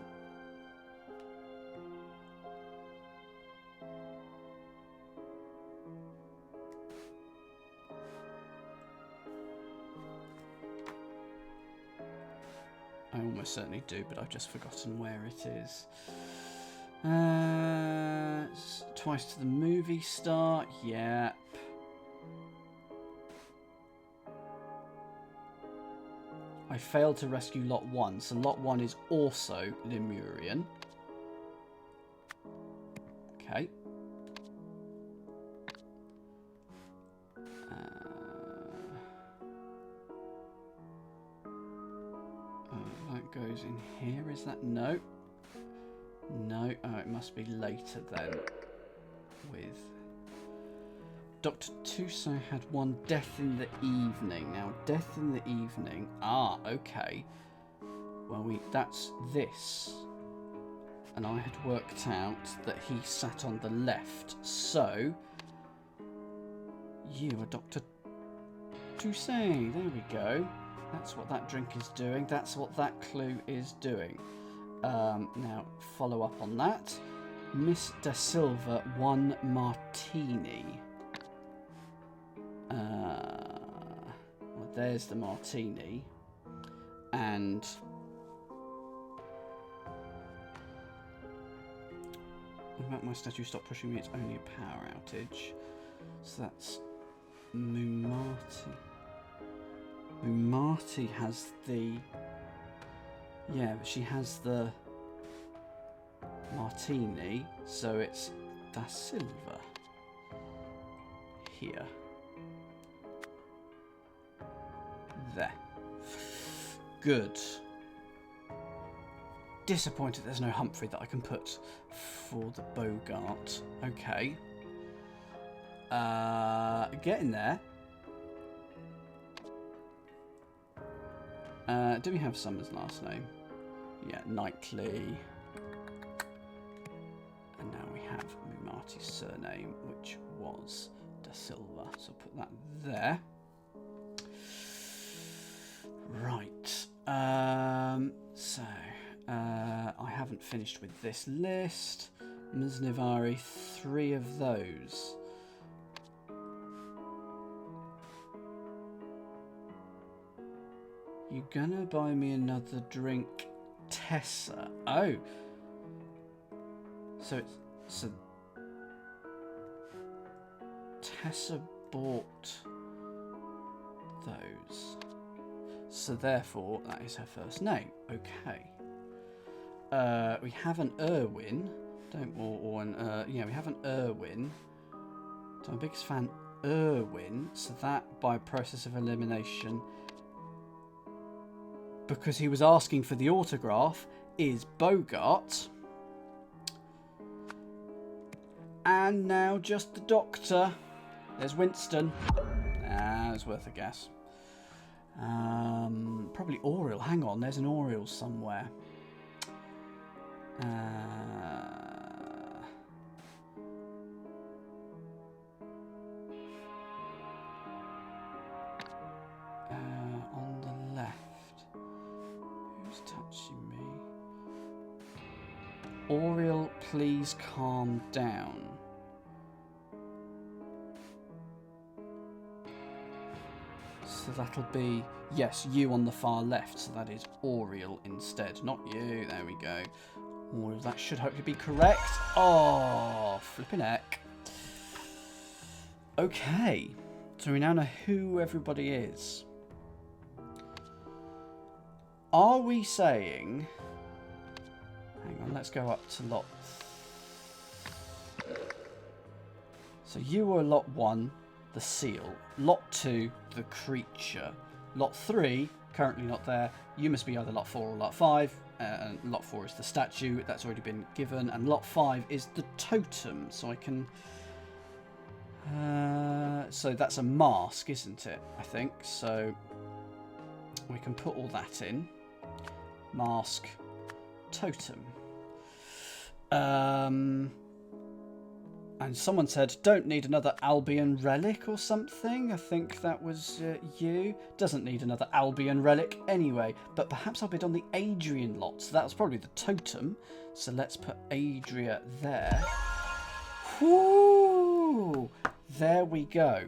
I almost certainly do, but I've just forgotten where it is. Twice to the movie star. Yep. I failed to rescue Lot 1, so Lot 1 is also Lemurian. Okay. That goes in here, is that? No. No. Oh, it must be later then. With... Dr. Tuso had one death in the evening. Now, death in the evening. Ah, okay. Well, that's this. And I had worked out that he sat on the left. So, you are Dr. Tuso. There we go. That's what that drink is doing. That's what that clue is doing. Now, follow up on that. Miss Da Silva, one martini. Well, there's the martini. And... what about my statue? Stop pushing me. It's only a power outage. So that's... Mumati. Mumati has the... yeah, but she has the... martini. So it's Da Silva. Here. There. Good. Disappointed there's no Humphrey that I can put for the Bogart. Okay. Getting there. Do we have Summers' last name? Yeah, Knightley. And now we have Mumati's surname, which was Da Silva. So put that there. Right. I haven't finished with this list. Mznivari, 3 of those. You gonna buy me another drink, Tessa? Oh. So Tessa bought those. So therefore, that is her first name. Okay. We have an Irwin. Yeah, we have an Irwin. So I'm a biggest fan, Irwin. So that, by process of elimination, because he was asking for the autograph, is Bogart. And now just the Doctor. There's Winston. Ah, it's worth a guess. Probably Oriel. Hang on, there's an Oriel somewhere. On the left. Who's touching me? Oriel, please calm down. So that'll be, yes, you on the far left. So that is Oriel instead, not you. There we go. Oriel, that should hopefully be correct. Oh, flipping heck. Okay, so we now know who everybody is. Are we saying... hang on, let's go up to lot... so you were lot 1, the seal. Lot 2, the creature. Lot 3, currently not there. You must be either lot 4 or lot 5. and lot 4 is the statue. That's already been given. And lot 5 is the totem. So I can... so that's a mask, isn't it? I think. So we can put all that in. Mask, totem. And someone said, don't need another Albion relic or something. I think that was you. Doesn't need another Albion relic anyway. But perhaps I'll bid on the Adrian lot. So that was probably the totem. So let's put Adria there. Whoo! There we go.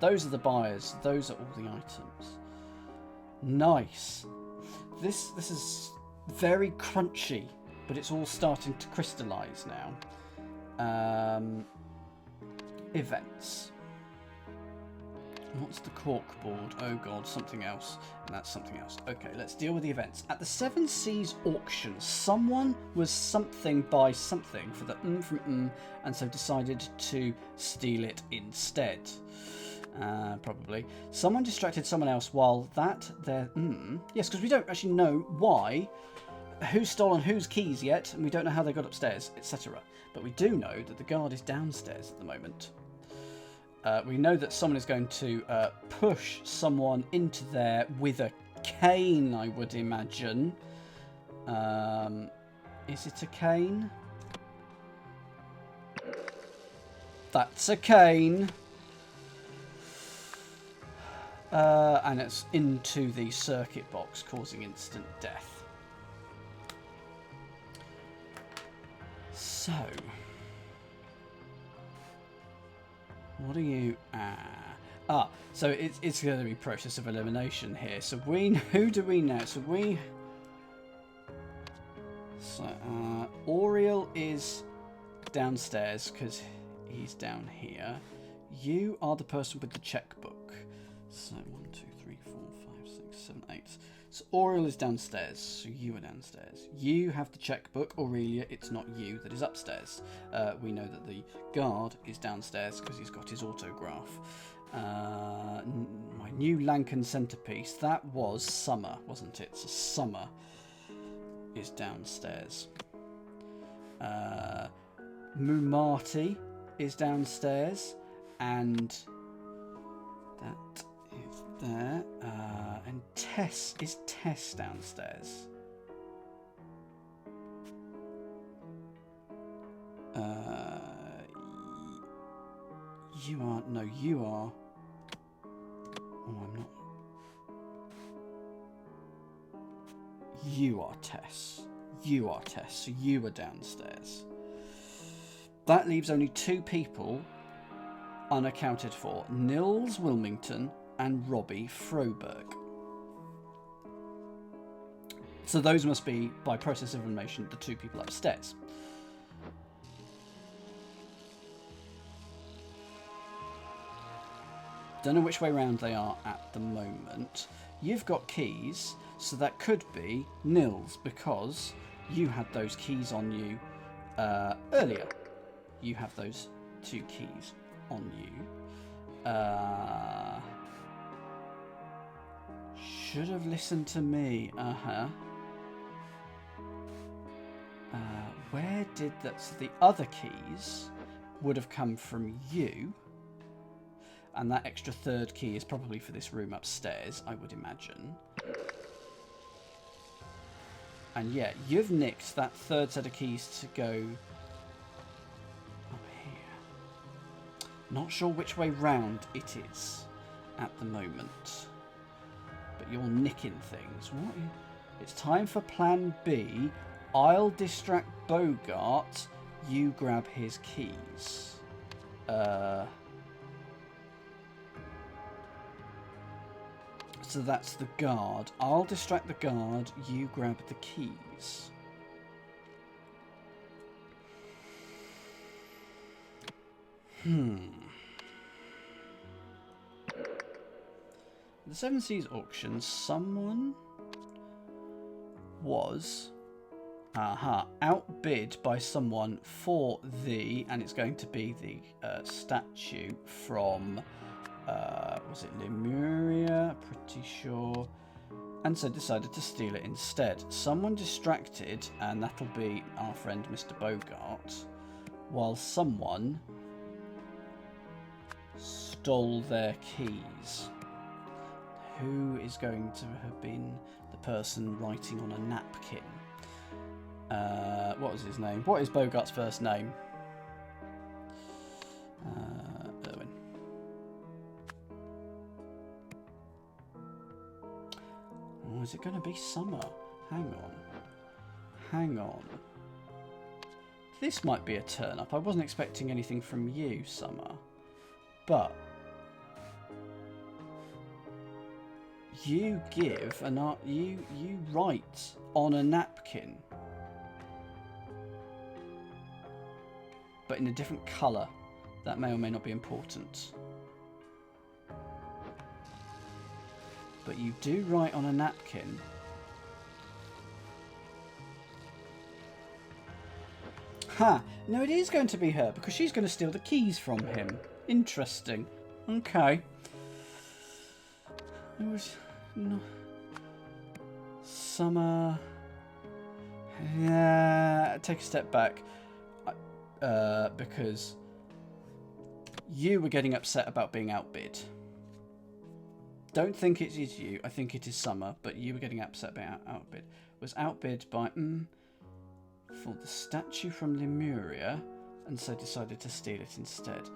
Those are the buyers. Those are all the items. Nice. This is very crunchy, but it's all starting to crystallise now. Events. What's the cork board? Oh god, something else. And that's something else. Okay, let's deal with the events. At the Seven Seas auction, someone was something by something for the from and so decided to steal it instead. Probably. Someone distracted someone else while that their yes, because we don't actually know why, who's stolen whose keys yet, and we don't know how they got upstairs, etc. But we do know that the guard is downstairs at the moment. We know that someone is going to push someone into there with a cane, I would imagine. Is it a cane? That's a cane. And it's into the circuit box, causing instant death. So, what are you? So it's going to be process of elimination here. So who do we know? So Oriel is downstairs because he's down here. You are the person with the checkbook. So 1, 2, 3, 4, 5, 6, 7, 8. So Oriel is downstairs, so you are downstairs. You have the checkbook, Aurelia, it's not you that is upstairs. We know that the guard is downstairs because he's got his autograph. My new Lankan centerpiece, that was Summer, wasn't it? So Summer is downstairs. Mumati is downstairs, and that is there. And Tess, is Tess downstairs? You are, no, you are. Oh, I'm not. You are Tess. You are Tess, so you are downstairs. That leaves only 2 people unaccounted for. Nils Wilmington and Robbie Froberg. So those must be, by process of elimination, the 2 people upstairs. Don't know which way round they are at the moment. You've got keys, so that could be Nils, because you had those keys on you earlier. You have those 2 keys on you. Should have listened to me. Where did that? So the other keys would have come from you. And that extra 3rd key is probably for this room upstairs, I would imagine. And yeah, you've nicked that 3rd set of keys to go up here. Not sure which way round it is at the moment. But you're nicking things. What? It's time for plan B. I'll distract Bogart. You grab his keys. So that's the guard. I'll distract the guard. You grab the keys. The Seven Seas auction, someone was outbid by someone for and it's going to be the statue from was it Lemuria? Pretty sure. and so decided to steal it instead. Someone distracted, and that'll be our friend Mr. Bogart, while someone stole their keys. Who is going to have been the person writing on a napkin? What was his name? What is Bogart's first name? Erwin. Oh, is it going to be Summer? Hang on. This might be a turn up. I wasn't expecting anything from you, Summer. But you give an art. You write on a napkin, but in a different colour. That may or may not be important. But you do write on a napkin. Ha! No, it is going to be her, because she's going to steal the keys from him. Interesting. Okay. It was... No. Summer... Yeah, take a step back. Because you were getting upset about being outbid. Don't think it is you. I think it is Summer, but you were getting upset about outbid. Was outbid by for the statue from Lemuria, and so decided to steal it instead.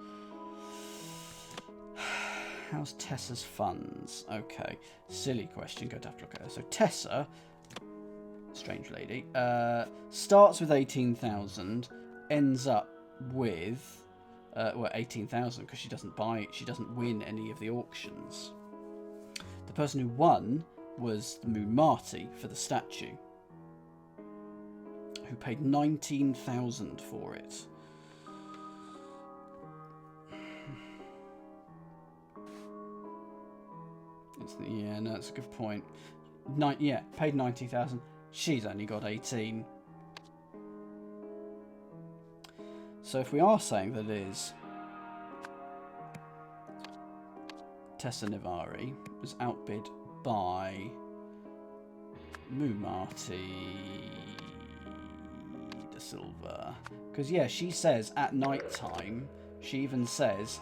How's Tessa's funds? Okay, silly question. Going to have to look at her. So Tessa, strange lady, starts with 18,000. Ends up with 18,000 because she doesn't win any of the auctions. The person who won was the Mumati for the statue, who paid 19,000 for it. Yeah, no, that's a good point. Paid 90,000. She's only got 18. So if we are saying that it is Tessa Nivari was outbid by Mumati da Silva, because yeah, she says at night time, she even says,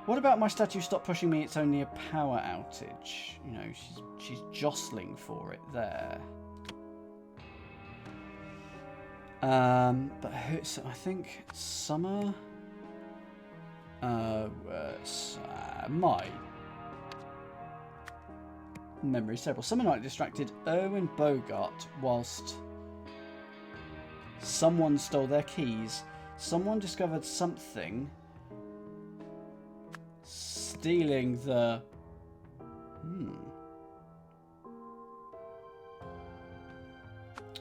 "What about my statue? Stop pushing me. It's only a power outage." You know, she's jostling for it there. But who, so I think Summer. My memory is terrible. Summer Night distracted Erwin Bogart whilst someone stole their keys. Someone discovered something. Stealing the...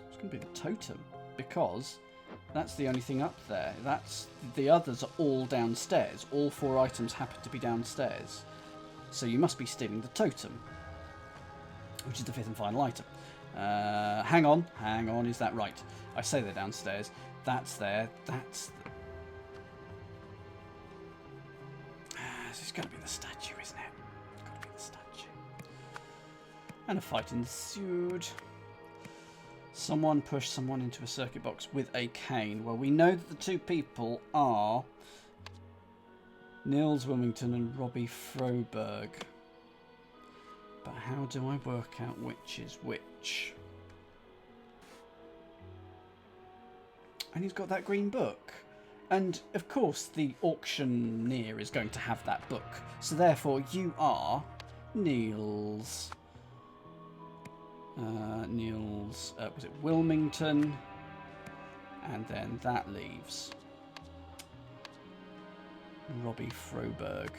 It's going to be the totem, because that's the only thing up there. The others are all downstairs. All 4 items happen to be downstairs. So you must be stealing the totem, which is the 5th and final item. Hang on, is that right? I say they're downstairs. That's there. This is going to be the statue, isn't it? It's got to be the statue. And a fight ensued. Someone pushed someone into a circuit box with a cane. Well, we know that the 2 people are Nils Wilmington and Robbie Froberg. But how do I work out which is which? And he's got that green book. And, of course, the auctioneer is going to have that book. So, therefore, you are Nils. Was it Wilmington? And then that leaves Robbie Froberg.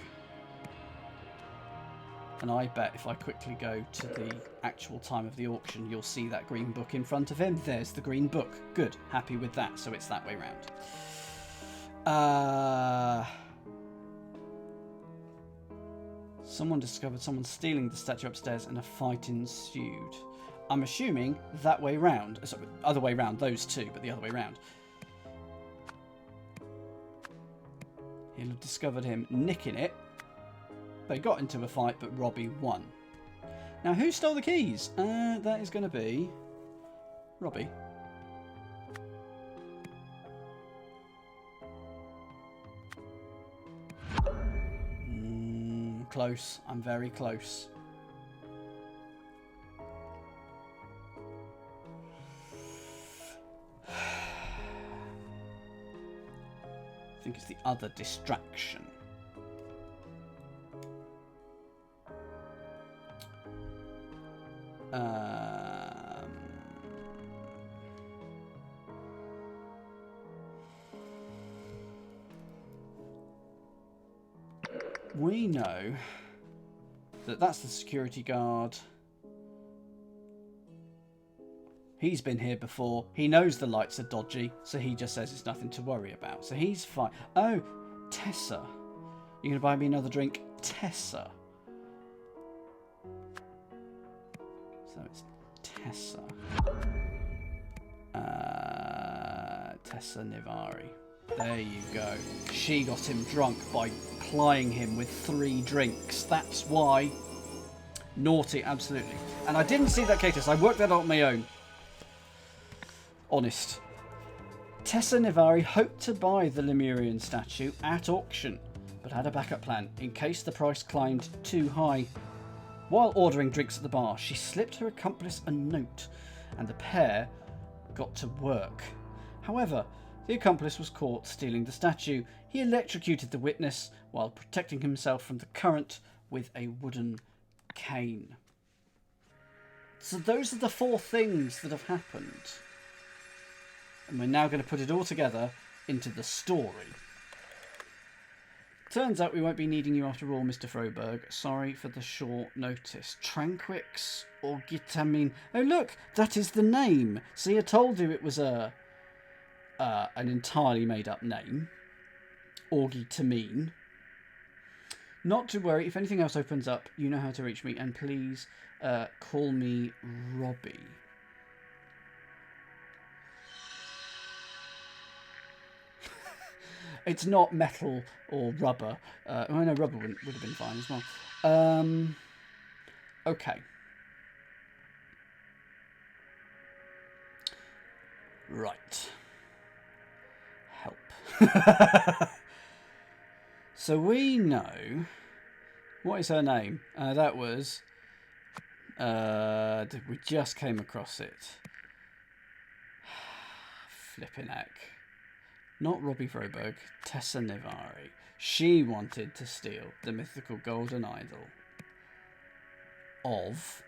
And I bet if I quickly go to the actual time of the auction, you'll see that green book in front of him. There's the green book. Good. Happy with that. So it's that way round. Someone discovered someone stealing the statue upstairs and a fight ensued. I'm assuming that way round. Sorry, other way round, those 2, but the other way round. He'll have discovered him nicking it. They got into a fight, but Robbie won. Now, who stole the keys? That is going to be Robbie. Close. I'm very close. I think it's the other distraction. We know that that's the security guard. He's been here before. He knows the lights are dodgy, so he just says it's nothing to worry about. So he's fine. Oh, Tessa. You gonna buy me another drink? Tessa. So it's Tessa. Tessa Nivari. There you go. She got him drunk by plying him with 3 drinks. That's why. Naughty, absolutely. And I didn't see that, Catus. I worked that out on my own. Honest. Tessa Nivari hoped to buy the Lemurian statue at auction, but had a backup plan in case the price climbed too high. While ordering drinks at the bar, she slipped her accomplice a note, and the pair got to work. However, the accomplice was caught stealing the statue. He electrocuted the witness while protecting himself from the current with a wooden cane. So those are the 4 things that have happened. And we're now going to put it all together into the story. Turns out we won't be needing you after all, Mr. Froberg. Sorry for the short notice. Tranquix or Gitamin. Oh look, that is the name. See, I told you it was an entirely made up name. Orgitamine. Not to worry, if anything else opens up, you know how to reach me, and please call me Robbie. It's not metal or rubber. Oh no, rubber would have been fine as well. Okay. Right. Help. So we know... What is her name? That was... we just came across it. Flipping heck. Not Robbie Froberg, Tessa Nivari. She wanted to steal the mythical golden idol. Of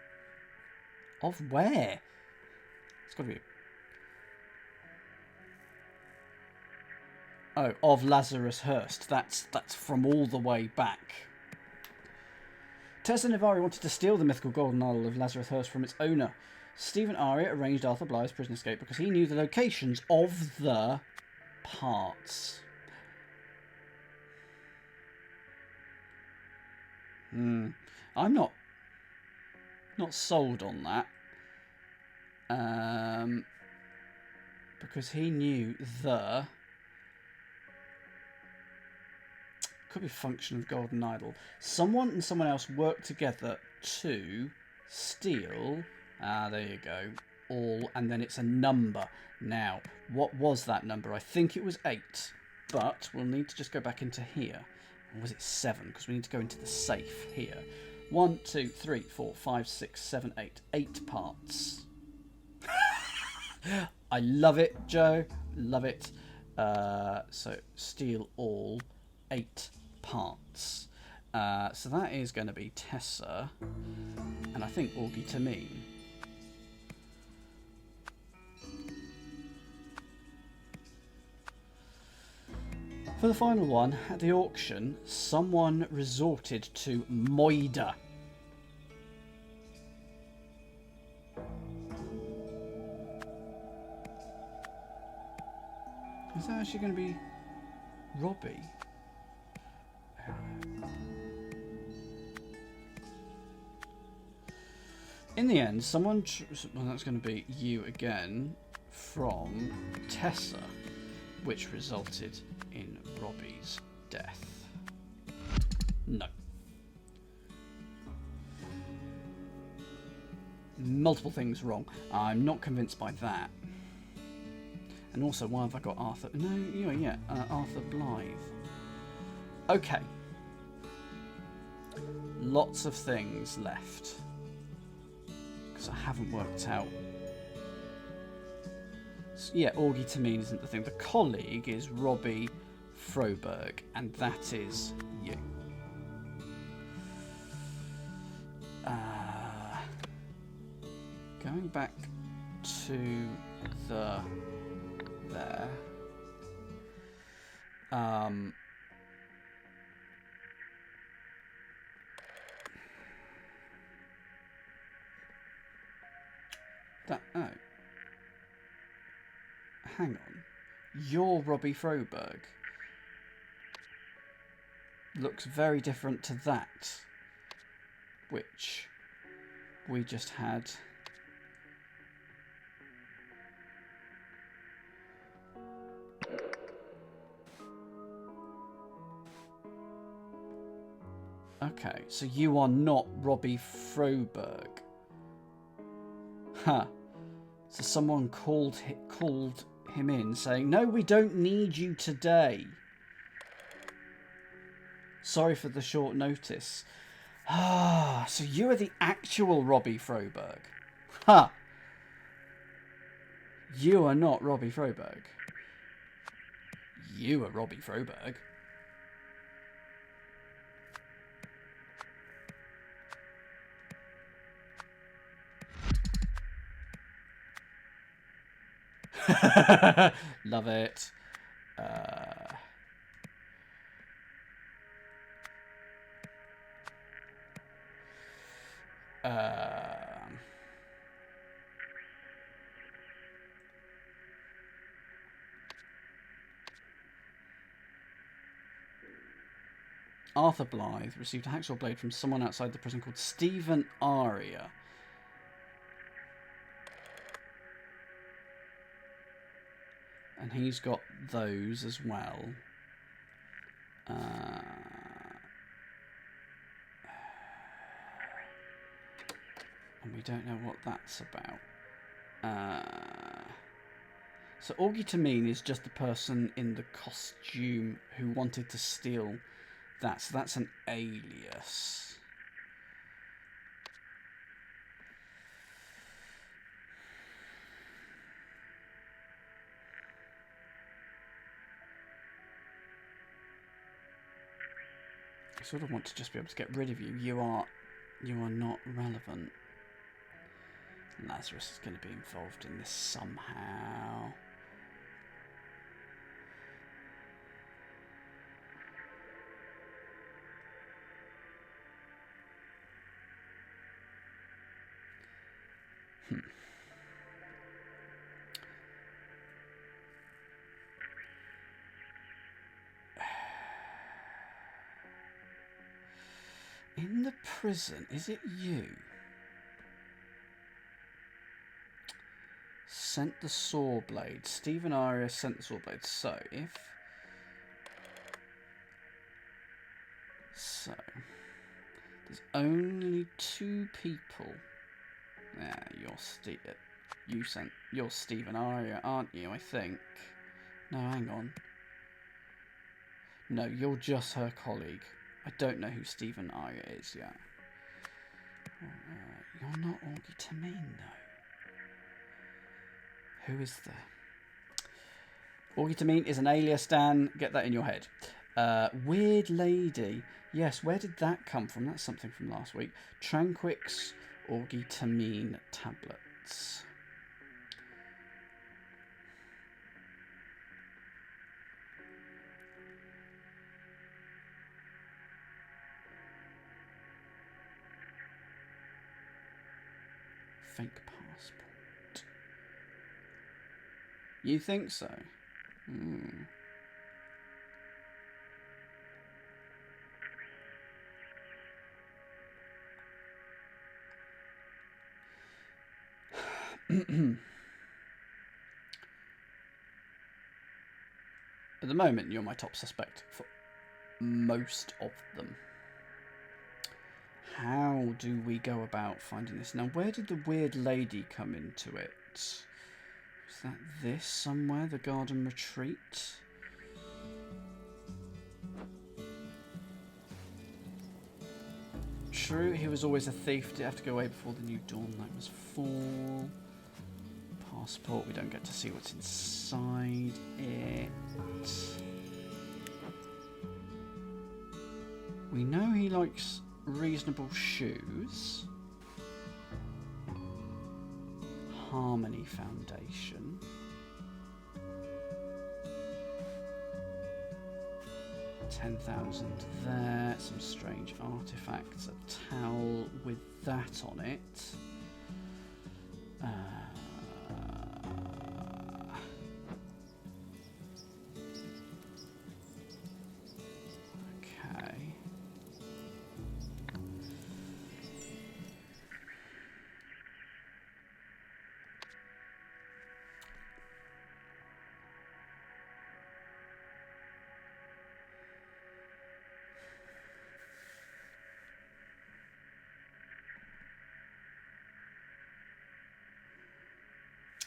where? It's got to be... Oh, of Lazarus Hurst. That's from all the way back. Tessa Nivari wanted to steal the mythical golden idol of Lazarus Hurst from its owner. Stephen Aria arranged Arthur Blythe's prison escape because he knew the locations of the parts. I'm not sold on that. Because he knew the... Could be function of golden idol. Someone and someone else worked together to steal... there you go. All, and then it's a number. Now, what was that number? I think it was 8, but we'll need to just go back into here. Or was it 7? Because we need to go into the safe here. 1, 2, 3, 4, 5, 6, 7, 8. 8 parts. I love it, Joe. Love it. So, steal all 8 parts. So that is going to be Tessa. And I think Augie Tameen. For the final one, at the auction, someone resorted to Moida. Is that actually going to be Robbie? In the end, someone... well, that's going to be you again from Tessa, which resulted in Robbie's death. No. multiple things wrong. I'm not convinced by that. And also, why have I got Arthur? No, yeah, Arthur Blythe. Okay. Lots of things left. Because I haven't worked out. So, yeah, Augie Tameen isn't the thing. The colleague is Robbie Froberg, and that is you. Going back to there. Oh. Hang on. You're Robbie Froberg. Looks very different to that, which we just had. Okay, so you are not Robbie Froberg. Huh. So someone called him in saying, no, we don't need you today. Sorry for the short notice. Ah, so you are the actual Robbie Froberg. Huh. You are not Robbie Froberg. You are Robbie Froberg. Love it. Arthur Blythe received a hacksaw blade from someone outside the prison called Stephen Aria. And he's got those as well. And we don't know what that's about. So Augie Tameen is just the person in the costume who wanted to steal that. So that's an alias. I sort of want to just be able to get rid of you. You are not relevant. Lazarus is going to be involved in this somehow. In the prison, is it you? Sent the saw blade. Stephen Aria sent the saw blade. So, there's only 2 people. Yeah, you're Stephen Aria, aren't you? I think. No, hang on. No, you're just her colleague. I don't know who Stephen Aria is yet. You're not Augie Tameen, though. Who is there? Augie Tameen is an alias, Dan. Get that in your head. Weird Lady. Yes, where did that come from? That's something from last week. Tranquix Augie Tameen tablets. Fake passport. You think so? At the moment, you're my top suspect for most of them. How how do we go about finding this? Now, where did the weird lady come into it? Is that this somewhere? The garden retreat? True, he was always a thief. Did have to go away before the new dawn. That was fall. Passport. We don't get to see what's inside it. We know he likes reasonable shoes. Harmony Foundation. $10,000 there. Some strange artifacts. A towel with that on it. Okay.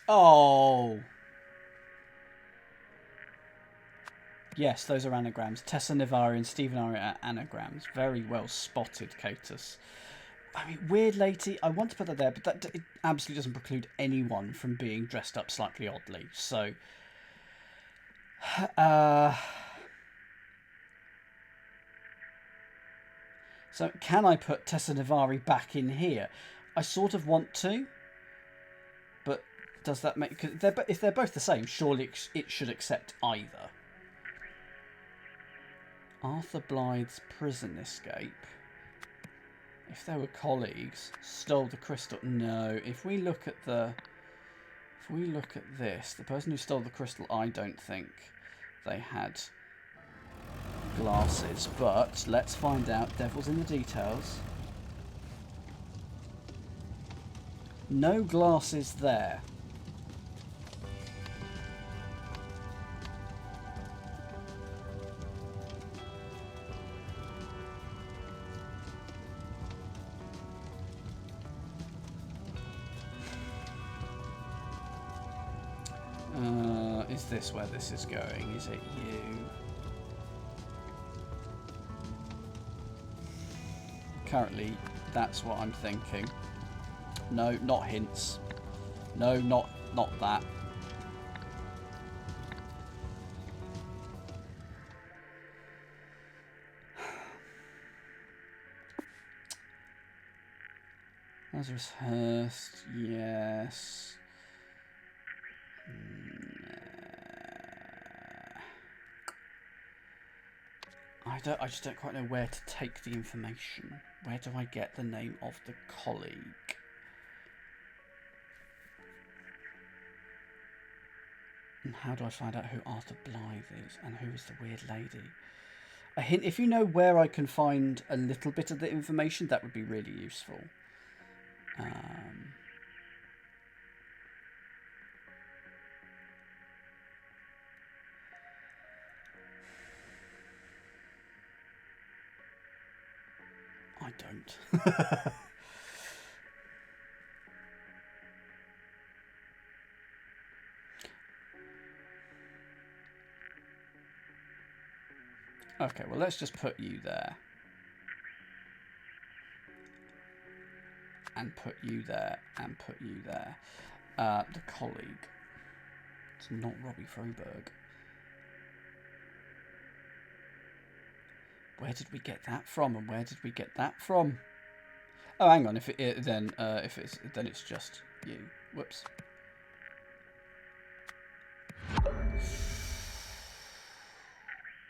Oh. Yes, those are anagrams. Tessa Navari and Stephen are anagrams. Very well spotted, Catus. I mean, weird lady. I want to put that there, but that it absolutely doesn't preclude anyone from being dressed up slightly oddly. So, so can I put Tessa Navari back in here? I sort of want to, but does that make? Cause if they're both the same, surely it should accept either. Arthur Blythe's prison escape. If they were colleagues, stole the crystal. No, if we look at this, the person who stole the crystal, I don't think they had glasses. But let's find out. Devil's in the details. No glasses there. Is this where this is going? Is it you? Currently, that's what I'm thinking. No, not hints. No, not that. Lazarus Hurst, yes. I just don't quite know where to take the information. Where do I get the name of the colleague? And how do I find out who Arthur Blythe is and who is the weird lady? A hint, if you know where I can find a little bit of the information, that would be really useful. I don't. Okay, well, let's just put you there. And put you there. And put you there. The colleague. It's not Robbie Froberg. Where did we get that from? And where did we get that from? Oh, hang on. If then it's just you. Whoops.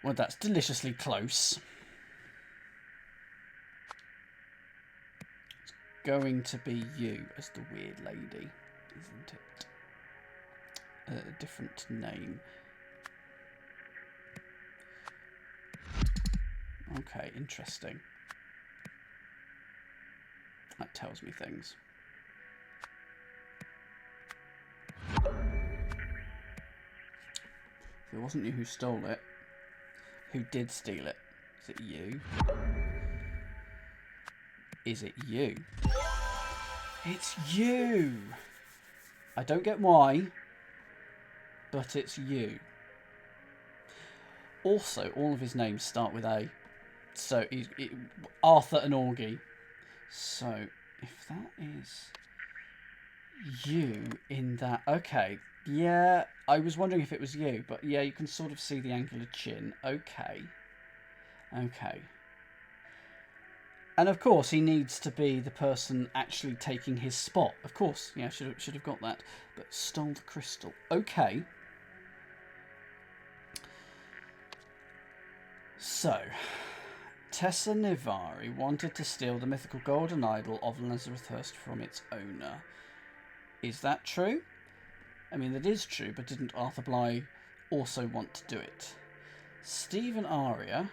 Well, that's deliciously close. It's going to be you as the weird lady, isn't it? A different name. Okay, interesting. That tells me things. If it wasn't you who stole it, who did steal it? Is it you? Is it you? It's you! I don't get why, but it's you. Also, all of his names start with A. So, Arthur and Augie. So, if that is you in that... Okay, yeah, I was wondering if it was you, but yeah, you can sort of see the angular chin. Okay. Okay. And of course, he needs to be the person actually taking his spot. Of course, yeah, should have got that. But stole the crystal. Okay. So, Tessa Nivari wanted to steal the mythical golden idol of Lazarus from its owner. Is that true? I mean, that is true, but didn't Arthur Bligh also want to do it? Stephen Aria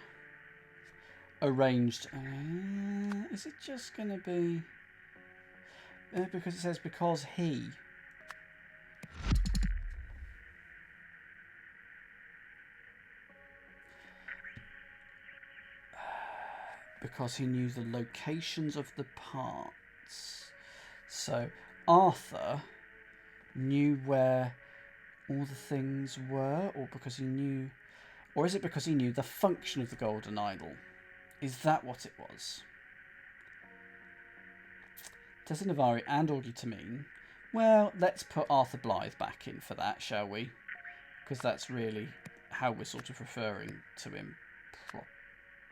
arranged... is it just going to be... because it says because he... because he knew the locations of the parts. So Arthur knew where all the things were, or because he knew... Or is it because he knew the function of the golden idol? Is that what it was? Tessa Navari and Augie Tameen. Well, let's put Arthur Blythe back in for that, shall we? Because that's really how we're sort of referring to him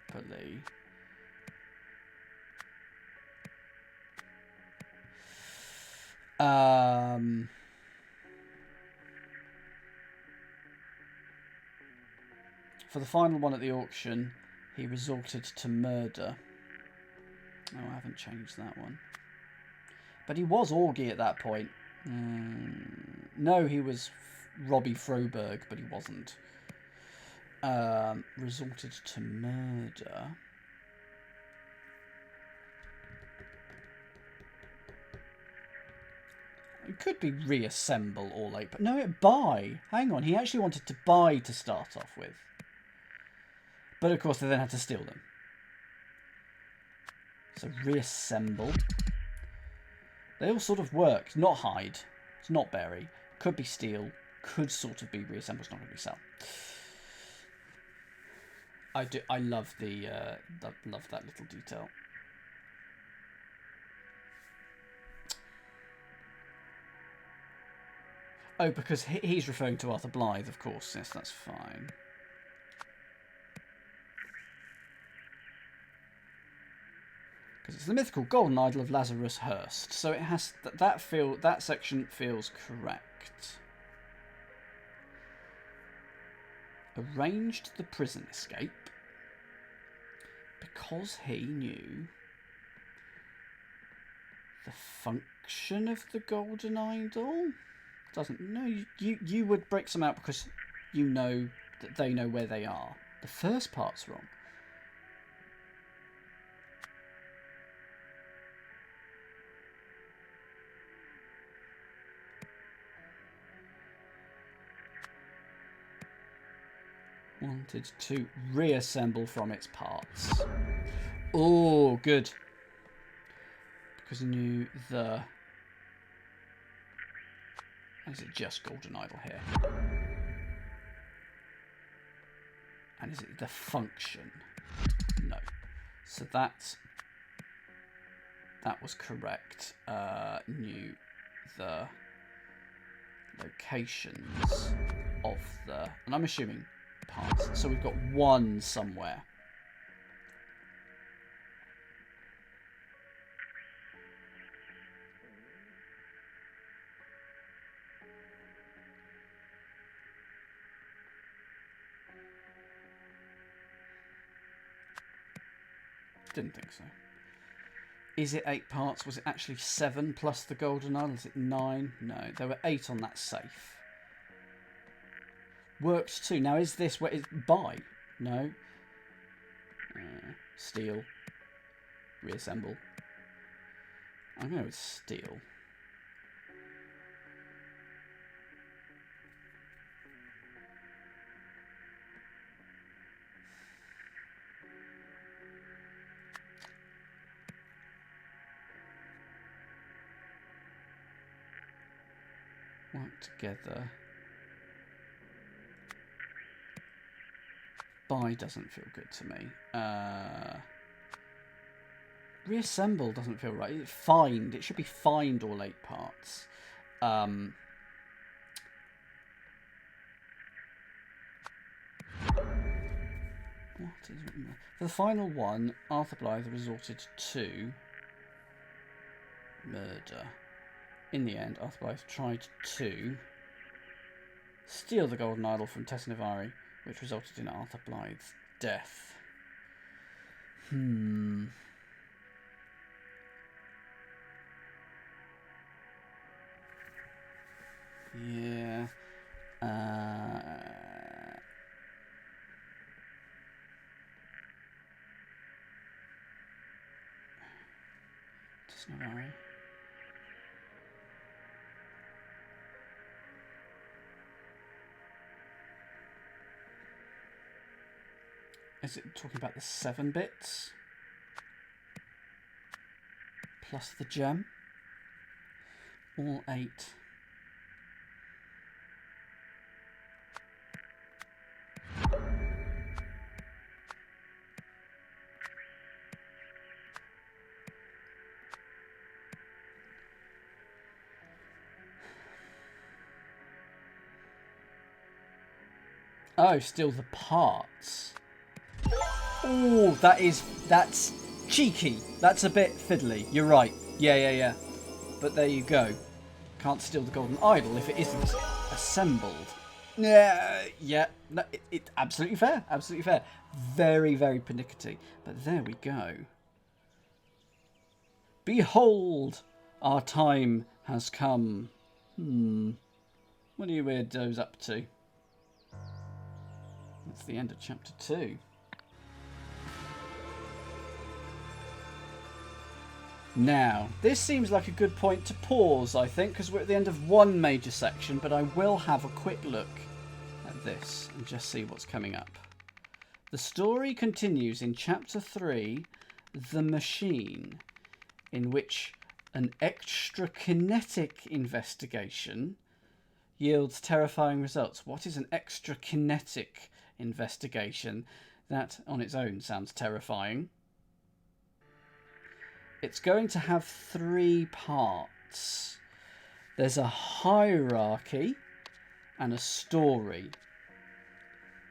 properly. For the final one at the auction, he resorted to murder. Oh, I haven't changed that one. But he was Augie at that point. No, he was Robbie Froberg, but he wasn't. Resorted to murder. It could be reassemble or like, but no, buy. Hang on, he actually wanted to buy to start off with. But of course, they then had to steal them. So reassemble. They all sort of work. Not hide. It's not bury. Could be steal. Could sort of be reassemble. It's not going to be sell. I do. I love the. Love that little detail. Oh, because he's referring to Arthur Blythe, of course. Yes, that's fine. Because it's the mythical golden idol of Lazarus Hurst, so it has that section feels correct. Arranged the prison escape because he knew the function of the golden idol. Doesn't no, you would break some out because you know that they know where they are. The first part's wrong. Wanted to reassemble from its parts. Oh, good. Because he knew the... Is it just golden idol here? And is it the function? No. So that was correct. Knew the locations of the... And I'm assuming parts. So we've got one somewhere. Didn't think so. Is it 8 parts? Was it actually 7 plus the golden idol? Is it 9? No, there were 8 on that safe. Worked too. Now is this where it's buy? No. Steal. Reassemble. I'm going with steal. work together. Buy doesn't feel good to me. Reassemble doesn't feel right. Find. It should be find all 8 parts. What is written there? For the final one, Arthur Blythe resorted to murder. In the end, Arthur Blythe tried to steal the golden idol from Tessinivari, which resulted in Arthur Blythe's death. Yeah. Tessinivari. Is it talking about the 7 bits? Plus the gem? All 8. Oh, steal the parts. Oh, that's cheeky. That's a bit fiddly. You're right. Yeah. But there you go. Can't steal the golden idol if it isn't assembled. Yeah. No, it absolutely fair. Absolutely fair. Very, very pernickety. But there we go. Behold, our time has come. What are you weirdos up to? That's the end of chapter 2. Now, this seems like a good point to pause, I think, because we're at the end of one major section, but I will have a quick look at this and just see what's coming up. The story continues in chapter 3, The Machine, in which an extrakinetic investigation yields terrifying results. What is an extrakinetic investigation? That on its own sounds terrifying. It's going to have 3 parts. There's a hierarchy and a story.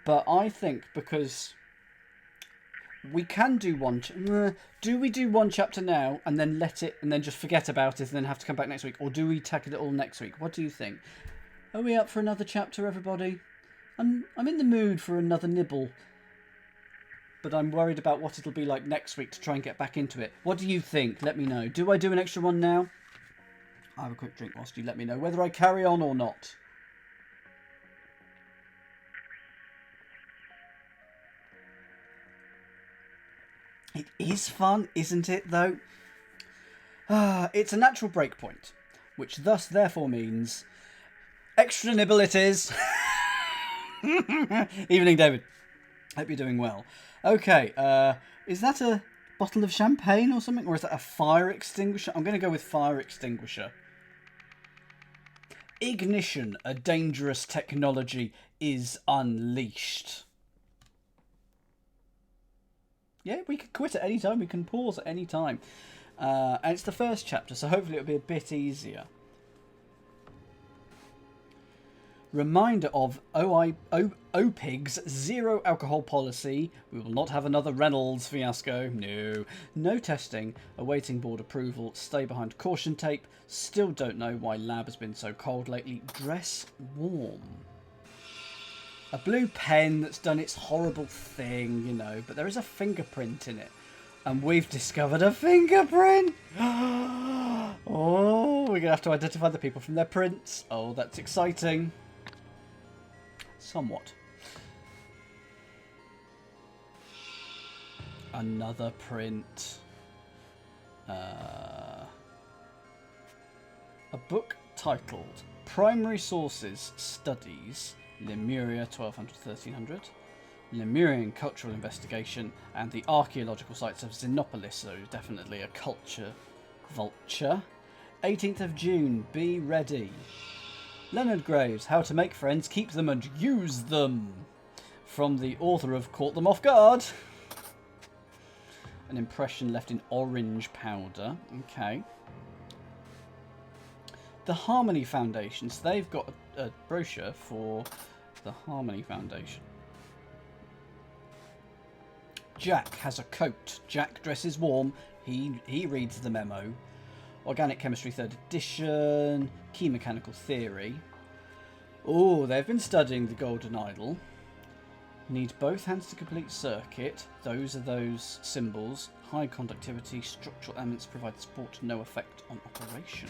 But I think because we can do one... do we do one chapter now and then let it... and then just forget about it and then have to come back next week? Or do we tackle it all next week? What do you think? Are we up for another chapter, everybody? I'm in the mood for another nibble. But I'm worried about what it'll be like next week to try and get back into it. What do you think? Let me know. Do I do an extra one now? I'll have a quick drink whilst you let me know whether I carry on or not. It is fun, isn't it, though? It's a natural break point, which thus therefore means extra nibble it is. Evening, David. Hope you're doing well. Okay, is that a bottle of champagne or something? Or is that a fire extinguisher? I'm going to go with fire extinguisher. Ignition, a dangerous technology, is unleashed. Yeah, we can quit at any time. We can pause at any time. And it's the first chapter, so hopefully it'll be a bit easier. Reminder of OPIG's zero alcohol policy. We will not have another Reynolds fiasco. No. No testing. Awaiting board approval. Stay behind caution tape. Still don't know why lab has been so cold lately. Dress warm. A blue pen that's done its horrible thing, you know, but there is a fingerprint in it. And we've discovered a fingerprint! Oh, we're going to have to identify the people from their prints. Oh, that's exciting. Somewhat. Another print. A book titled Primary Sources Studies Lemuria 1200-1300, Lemurian Cultural Investigation, and the Archaeological Sites of Xenopolis, so definitely a culture vulture. 18th of June, be ready. Leonard Graves, How to Make Friends, Keep Them and Use Them. From the author of Caught Them Off Guard. An impression left in orange powder. Okay. The Harmony Foundation. So they've got a brochure for the Harmony Foundation. Jack has a coat. Jack dresses warm. He reads the memo. Organic Chemistry 3rd edition. Key Mechanical Theory. Oh, they've been studying the Golden Idol. Need both hands to complete circuit. Those are those symbols. High conductivity. Structural elements provide support. No effect on operation.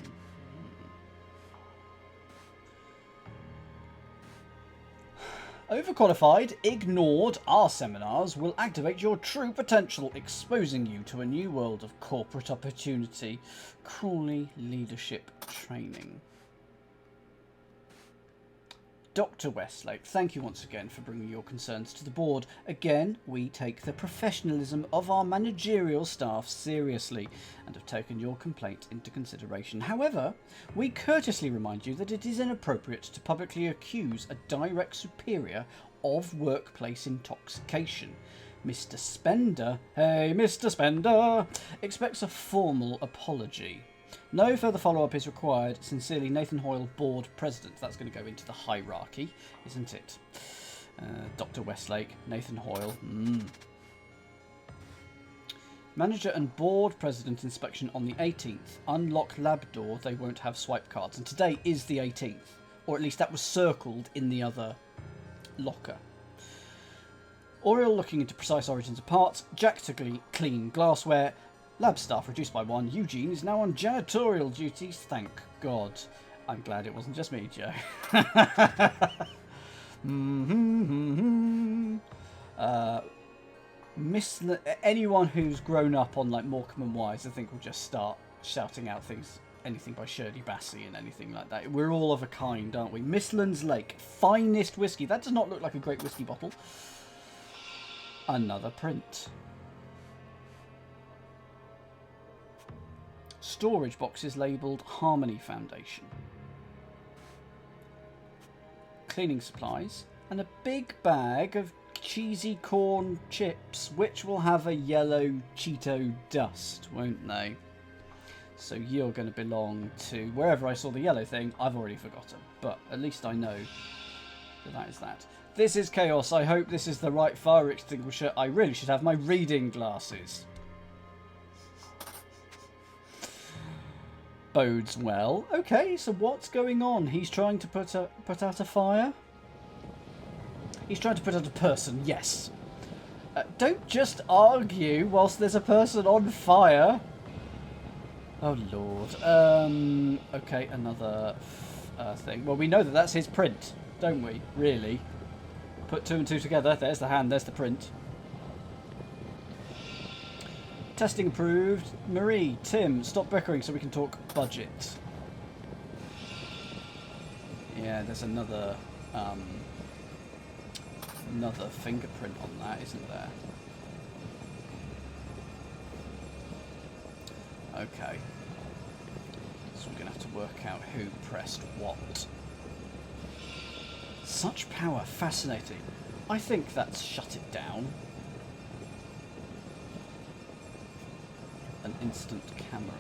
Overqualified, ignored, our seminars will activate your true potential, exposing you to a new world of corporate opportunity. Crawley Leadership Training. Dr. Westlake, thank you once again for bringing your concerns to the board. Again, we take the professionalism of our managerial staff seriously and have taken your complaint into consideration. However, we courteously remind you that it is inappropriate to publicly accuse a direct superior of workplace intoxication. Mr. Spender, hey Mr. Spender, expects a formal apology. No further follow-up is required. Sincerely, Nathan Hoyle, Board President. That's going to go into the hierarchy, isn't it? Dr. Westlake, Nathan Hoyle. Manager and Board President inspection on the 18th. Unlock lab door. They won't have swipe cards. And today is the 18th. Or at least that was circled in the other locker. Oriel looking into precise origins of parts. Jack to clean glassware. Lab staff reduced by 1. Eugene is now on janitorial duties. Thank God. I'm glad it wasn't just me, Joe. Anyone who's grown up on like Morecambe and Wise, I think will just start shouting out anything by Shirley Bassey and anything like that. We're all of a kind, aren't we? Miss Land's Lake, finest whiskey. That does not look like a great whiskey bottle. Another print. Storage boxes labelled Harmony Foundation. Cleaning supplies. And a big bag of cheesy corn chips, which will have a yellow Cheeto dust, won't they? So you're going to belong to... Wherever I saw the yellow thing, I've already forgotten. But at least I know that is that. This is Chaos. I hope this is the right fire extinguisher. I really should have my reading glasses. Bodes well. Okay, so what's going on? He's trying to put out a fire? He's trying to put out a person, yes. Don't just argue whilst there's a person on fire. Oh, Lord. Okay, another thing. Well, we know that that's his print, don't we? Really? Put 2 and 2 together. There's the hand, there's the print. Testing approved. Marie, Tim, stop bickering so we can talk budget. Yeah, there's another fingerprint on that, isn't there? Okay. So we're going to have to work out who pressed what. Such power, fascinating. I think that's shut it down. An instant camera.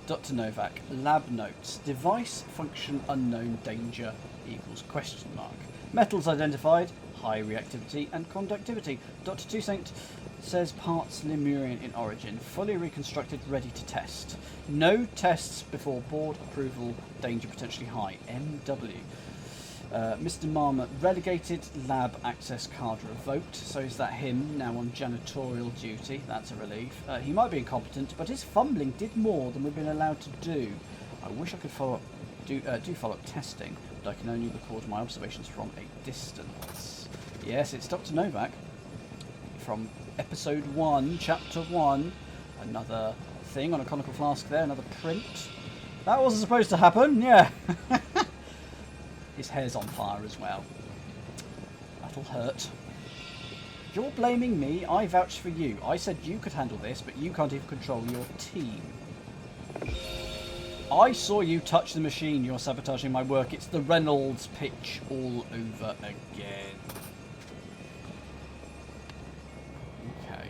Dr. Novak, lab notes. Device function unknown, danger equals question mark. Metals identified, high reactivity and conductivity. Dr. Toussaint says parts Lemurian in origin, fully reconstructed, ready to test. No tests before board approval, danger potentially high. MW. Mr. Marmot, relegated, lab access card revoked. So is that him now on janitorial duty? That's a relief. He might be incompetent, but his fumbling did more than we've been allowed to do. I wish I could do follow-up testing, but I can only record my observations from a distance. Yes, it's Dr. Novak from episode 1, chapter 1. Another thing on a conical flask there, another print. That wasn't supposed to happen, yeah. His hair's on fire as well. That'll hurt. You're blaming me, I vouched for you. I said you could handle this, but you can't even control your team. I saw you touch the machine. You're sabotaging my work. It's the Reynolds pitch all over again. Okay.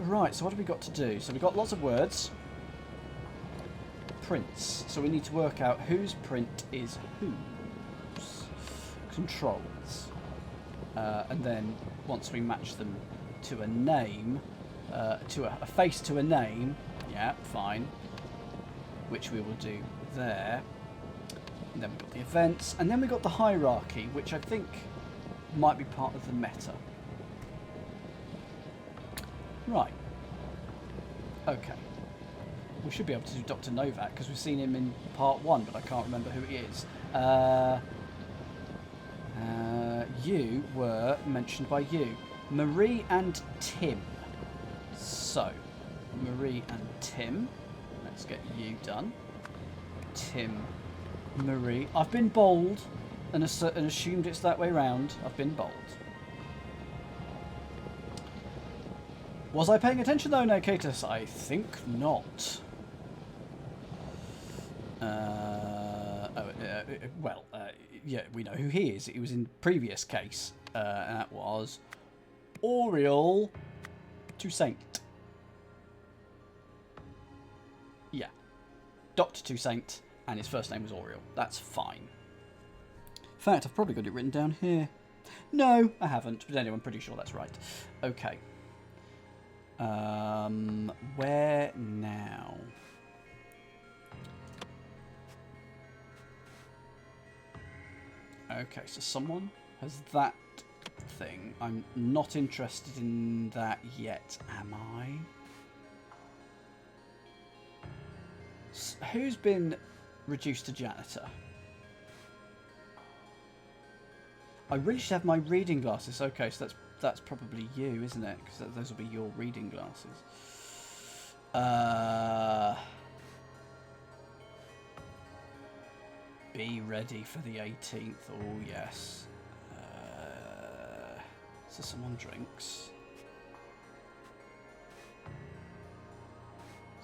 Right, so what have we got to do? So we've got lots of words. Prints. So we need to work out whose print is whose. Controls. And then once we match them to a name, to a face to a name, yeah, fine, which we will do there. And then we've got the events, and then we've got the hierarchy, which I think might be part of the meta. Right. Okay. We should be able to do Dr. Novak, because we've seen him in part 1, but I can't remember who he is. You were mentioned by you. Marie and Tim. So, Marie and Tim. Let's get you done. Tim, Marie. I've been bold and assumed it's that way round. I've been bold. Was I paying attention though, Nakatus? I think not. Yeah, we know who he is. It was in previous case. And that was Oriel Toussaint. Yeah. Dr. Toussaint, and his first name was Oriel. That's fine. In fact, I've probably got it written down here. No, I haven't. But anyway, I'm pretty sure that's right. Okay. Where now? Okay, so someone has that thing. I'm not interested in that yet, am I? Who's been reduced to janitor? I really should have my reading glasses. Okay, so that's probably you, isn't it? Because those will be your reading glasses. Be ready for the 18th. Oh, yes. So someone drinks.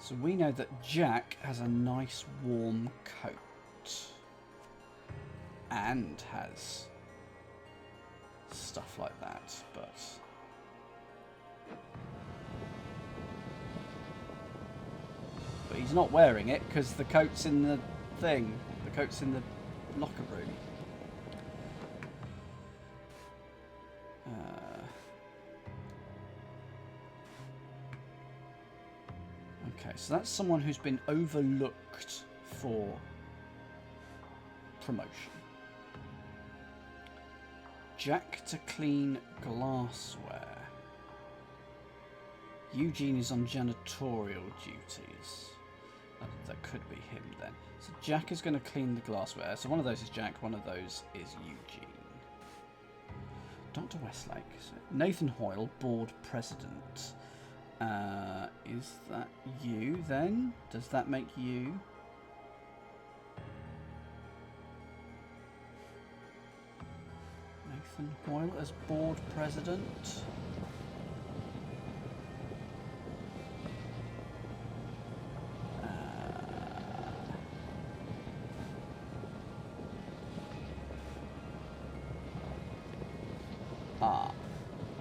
So we know that Jack has a nice warm coat. And has stuff like that, but... But he's not wearing it because the coat's in the thing. The coat's in the locker room. Okay, so that's someone who's been overlooked for promotion. Jack to clean glassware. Eugene is on janitorial duties. That could be him then. So Jack is going to clean the glassware. So one of those is Jack, one of those is Eugene. Dr. Westlake. So Nathan Hoyle, board president. Is that you then? Does that make you? Nathan Hoyle as board president.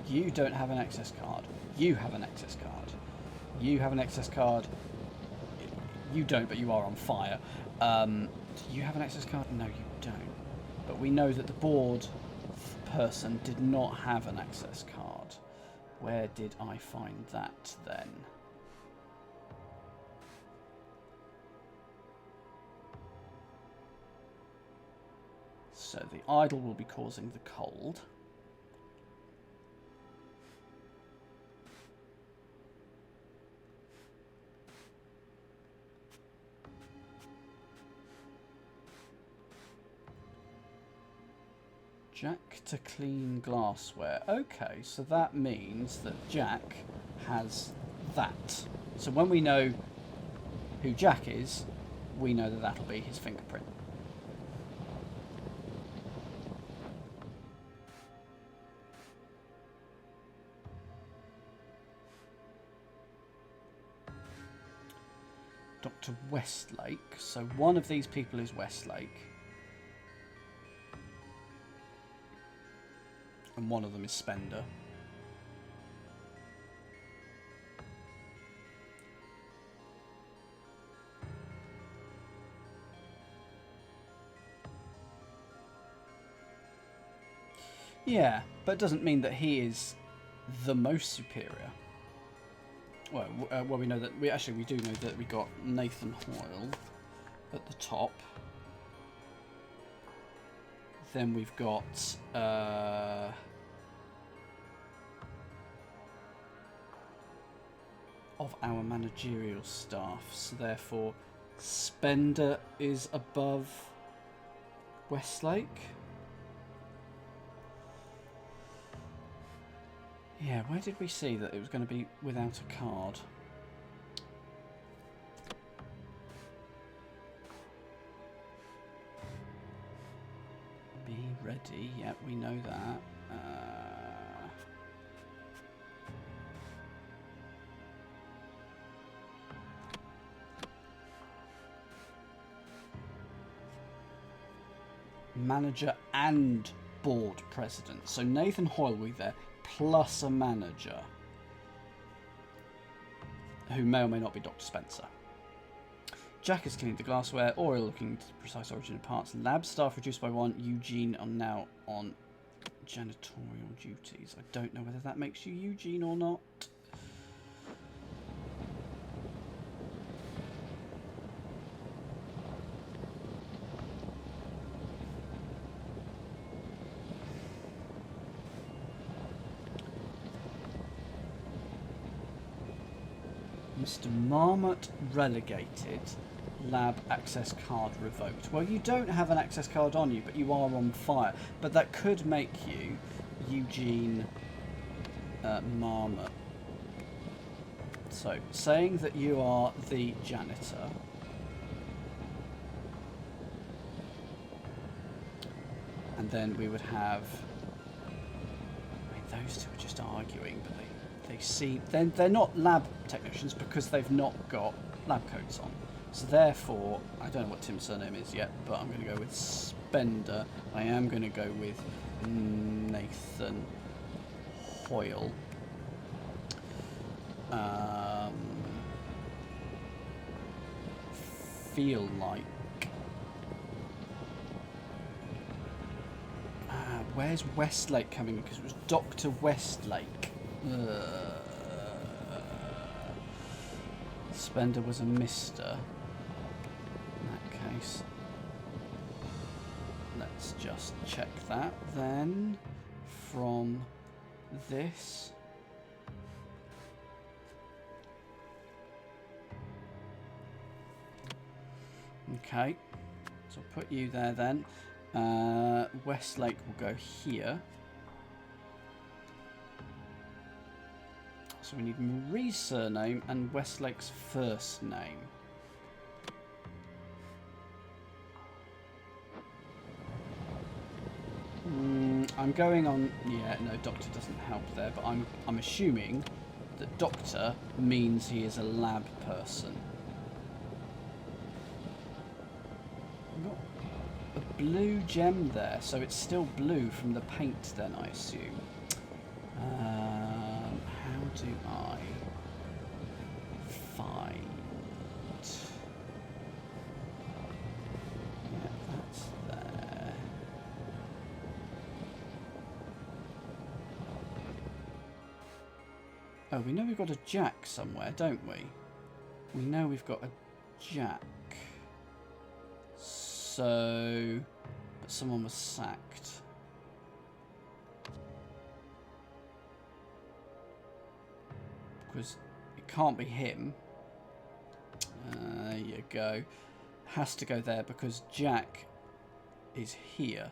You don't have an access card. You have an access card. You have an access card. You don't, but you are on fire. Do you have an access card? No, you don't. But we know that the board person did not have an access card. Where did I find that then? So the idol will be causing the cold. Jack to clean glassware. Okay, so that means that Jack has that. So when we know who Jack is, we know that that'll be his fingerprint. Dr. Westlake. So one of these people is Westlake. And one of them is Spender. Yeah, but it doesn't mean that he is the most superior. Well, we know that we do know that we got Nathan Hoyle at the top. Then we've got of our managerial staff, so therefore Spender is above Westlake. Yeah, where did we see that it was going to be without a card? Be ready. Yep, we know that. Manager and board president. So Nathan Hoyle will be there, plus a manager, who may or may not be Dr. Spencer. Jack has cleaned the glassware. Oriel looking to the precise origin of parts. Lab staff reduced by 1. Eugene are now on janitorial duties. I don't know whether that makes you Eugene or not. Mr. Marmot relegated. Lab access card revoked. Well, you don't have an access card on you, but you are on fire. But that could make you Eugene Marmot. So, saying that you are the janitor. And then we would have... I mean, those two are just arguing, but they seem... They're not lab technicians because they've not got lab coats on. So therefore, I don't know what Tim's surname is yet, but I'm going to go with Spender. I am going to go with Nathan Hoyle. Feel like... where's Westlake coming in? Because it was Dr. Westlake. Spender was a Mister. In that case, let's just check that then from this. Okay, so I'll put you there then. Westlake will go here. So we need Marie's surname and Westlake's first name. I'm going on... Yeah, no, Doctor doesn't help there, but I'm assuming that Doctor means he is a lab person. I've got a blue gem there, so it's still blue from the paint then, I assume. How do I find... Yeah, that's there. Oh, we know we've got a Jack somewhere, don't we? We know we've got a Jack. So... But someone was sacked. Because it can't be him. There you go. Has to go there because Jack is here.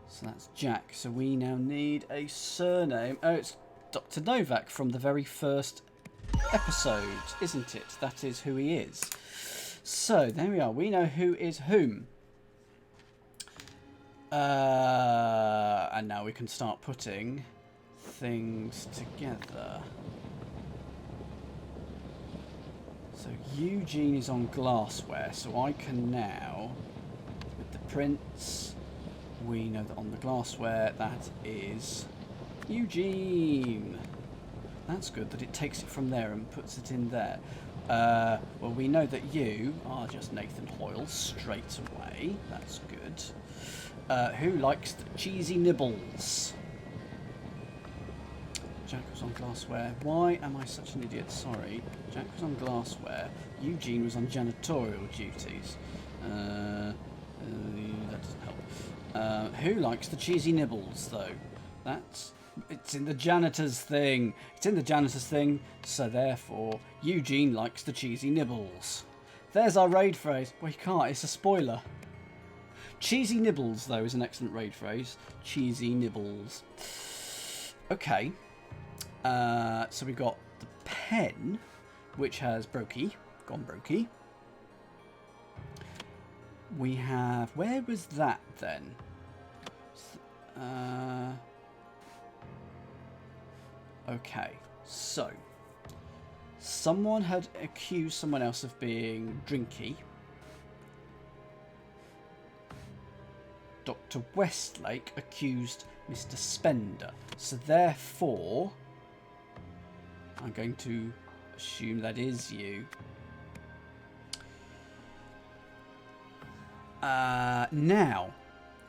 So that's Jack. So we now need a surname. Oh, it's Dr. Novak from the very first episode, isn't it? That is who he is. So there we are. We know who is whom. And now we can start putting things together. So Eugene is on glassware, so I can now, with the prints, we know that on the glassware that is Eugene. That's good that it takes it from there and puts it in there. Well, we know that you are just Nathan Hoyle straight away. That's good. Who likes the cheesy nibbles? Jack was on glassware. Why am I such an idiot? Sorry. Jack was on glassware. Eugene was on janitorial duties. That doesn't help. Who likes the cheesy nibbles, though? It's in the janitor's thing. It's in the janitor's thing, so therefore, Eugene likes the cheesy nibbles. There's our raid phrase. Well, you can't. It's a spoiler. Cheesy nibbles, though, is an excellent raid phrase. Cheesy nibbles. Okay. So we've got the pen, which has brokey, gone brokey. We have... Where was that, then? Okay, so... Someone had accused someone else of being drinky. Dr. Westlake accused Mr. Spender. So therefore... I'm going to assume that is you. Now,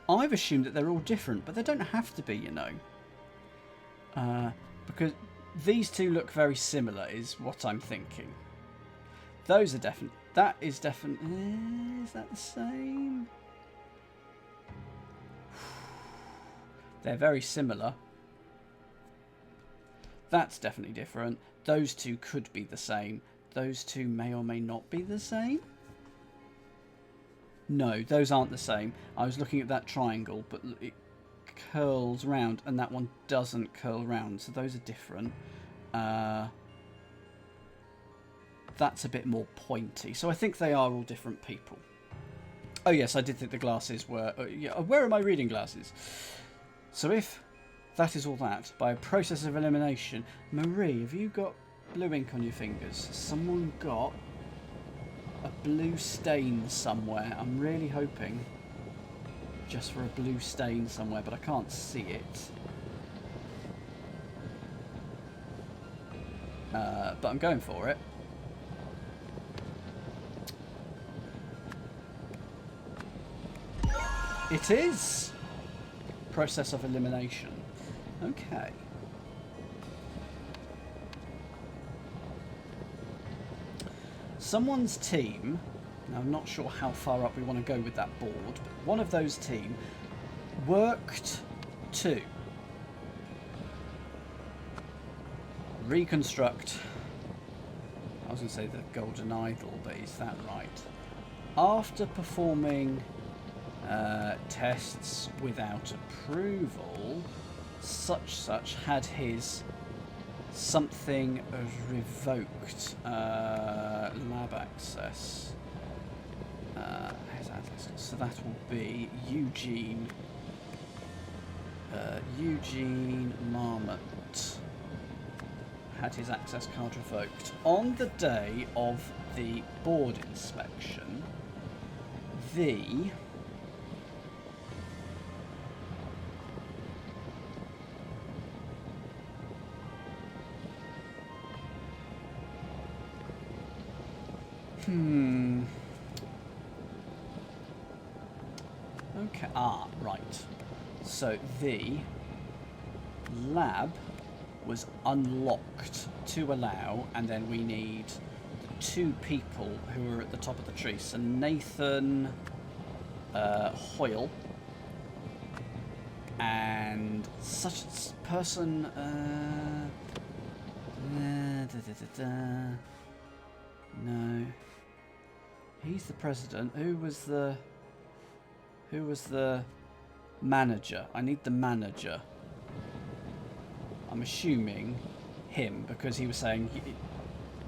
I've assumed that they're all different, but they don't have to be, you know. Because these two look very similar, is what I'm thinking. Those are definite. That is definite. Is that the same? They're very similar. That's definitely different. Those two could be the same. Those two may or may not be the same. No, those aren't the same. I was looking at that triangle, but it curls round, and that one doesn't curl round. So those are different. That's a bit more pointy. So I think they are all different people. Oh yes, I did think the glasses were... yeah, where are my reading glasses? So if... that is all that. By a process of elimination. Marie, have you got blue ink on your fingers? Has someone got a blue stain somewhere? I'm really hoping just for a blue stain somewhere, but I can't see it. But I'm going for it. It is! Process of elimination. Okay. Someone's team, now I'm not sure how far up we want to go with that board, but one of those team worked to reconstruct, I was going to say the golden idol, but is that right? After performing tests without approval, such had his something revoked. Lab access. So that will be Eugene. Eugene Marmot had his access card revoked on the day of the board inspection. The Okay, right. So the lab was unlocked to allow, and then we need the two people who are at the top of the tree. So Nathan Hoyle and such a person. No, he's the president. Who was the manager? I need the manager. I'm assuming him, because he was saying,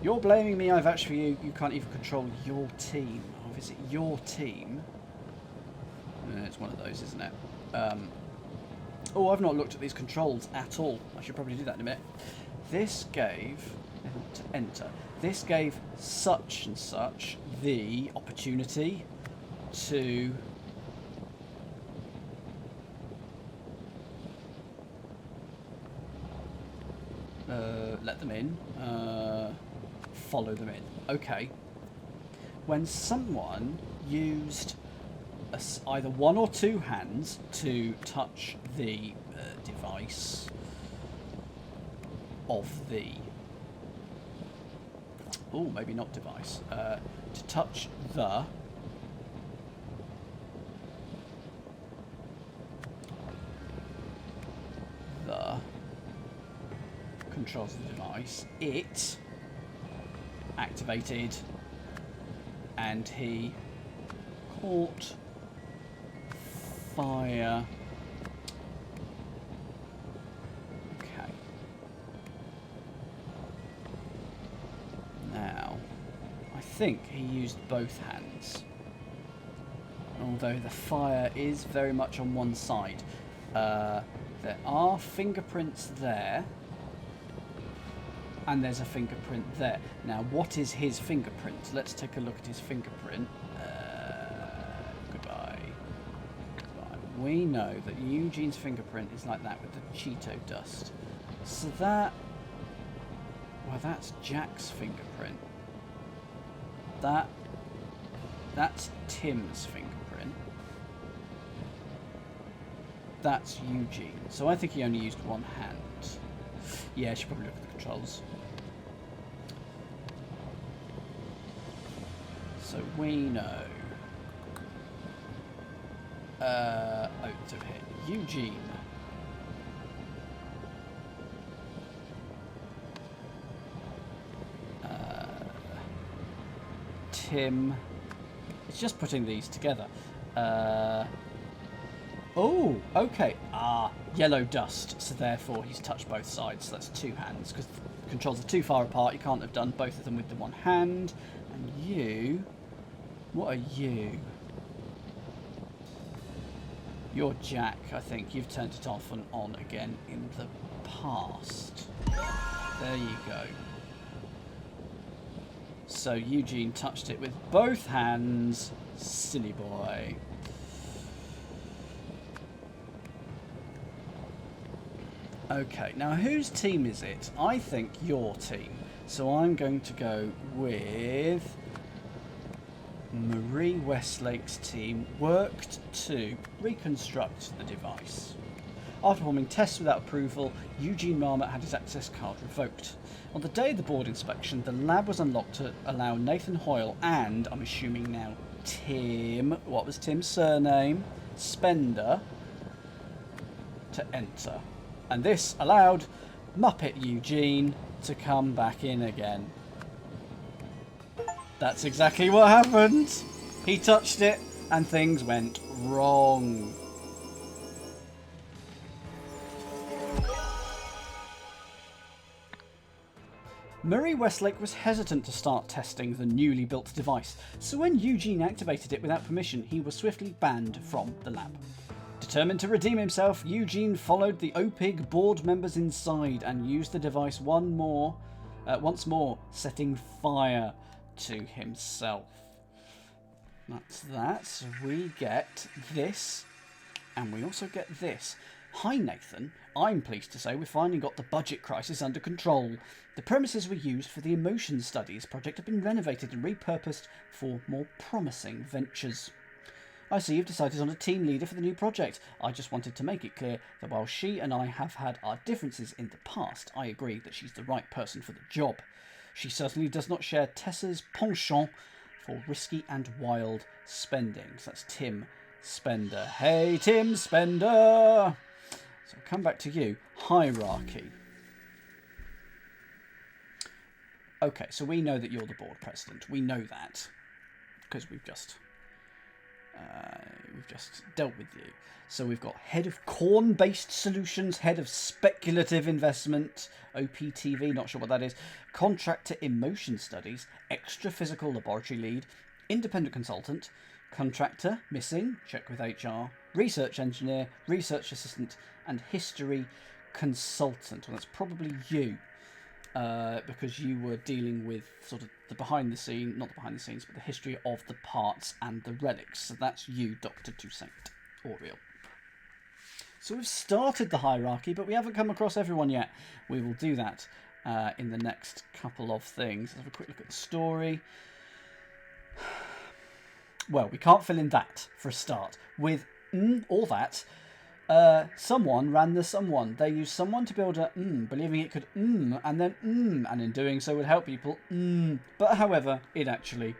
you're blaming me, I've actually, you can't even control your team. Oh, is it your team? It's one of those, isn't it? Oh, I've not looked at these controls at all. I should probably do that in a minute. This gave and to enter. This gave such and such the opportunity to let them in, follow them in. Okay. When someone used either one or two hands to touch the device of the... Oh, maybe not device. To touch the... controls of the device, it activated and he caught fire. Okay. Now, I think he used both hands. Although the fire is very much on one side. There are fingerprints there. And there's a fingerprint there. Now, what is his fingerprint? Let's take a look at his fingerprint. Goodbye. Goodbye. We know that Eugene's fingerprint is like that with the Cheeto dust. So that... Well, that's Jack's fingerprint. That's Tim's fingerprint. That's Eugene. So I think he only used one hand. Yeah, I should probably look at the controls. So we know. Oh, it's over here. Eugene. Tim. It's just putting these together. Oh, okay. Yellow dust. So therefore he's touched both sides. So that's two hands. Because the controls are too far apart. You can't have done both of them with the one hand. And you... What are you? You're Jack, I think. You've turned it off and on again in the past. There you go. So Eugene touched it with both hands. Silly boy. Okay, now whose team is it? I think your team. So I'm going to go with Marie Westlake's team worked to reconstruct the device. After performing tests without approval, Eugene Marmot had his access card revoked. On the day of the board inspection, the lab was unlocked to allow Nathan Hoyle and, I'm assuming now, Tim, what was Tim's surname? Spender, to enter. And this allowed Muppet Eugene to come back in again. That's exactly what happened. He touched it and things went wrong. Marie Westlake was hesitant to start testing the newly built device, so when Eugene activated it without permission, he was swiftly banned from the lab. Determined to redeem himself, Eugene followed the OPIG board members inside and used the device once more, setting fire to himself. That's that. So we get this, and we also get this. Hi Nathan, I'm pleased to say we've finally got the budget crisis under control. The premises we used for the Emotion Studies project have been renovated and repurposed for more promising ventures. I see you've decided on a team leader for the new project. I just wanted to make it clear that while she and I have had our differences in the past, I agree that she's the right person for the job. She certainly does not share Tessa's penchant for risky and wild spending. So that's Tim Spender. Hey, Tim Spender! So I'll come back to you. Hierarchy. Okay, so we know that you're the board president. We know that because we've just dealt with you. So we've got head of corn-based solutions, head of speculative investment, OPTV, not sure what that is, contractor emotion studies, extra physical laboratory lead, independent consultant, contractor, missing, check with HR, research engineer, research assistant, and history consultant. Well, that's probably you. because you were dealing with sort of the behind the scene, not the behind the scenes, but the history of the parts and the relics. So that's you, Dr. Toussaint, Auriel. So we've started the hierarchy, but we haven't come across everyone yet. We will do that in the next couple of things. Let's have a quick look at the story. Well, we can't fill in that for a start. With all that, someone ran the someone. They used someone to build a believing it could and then and in doing so would help people But however, it actually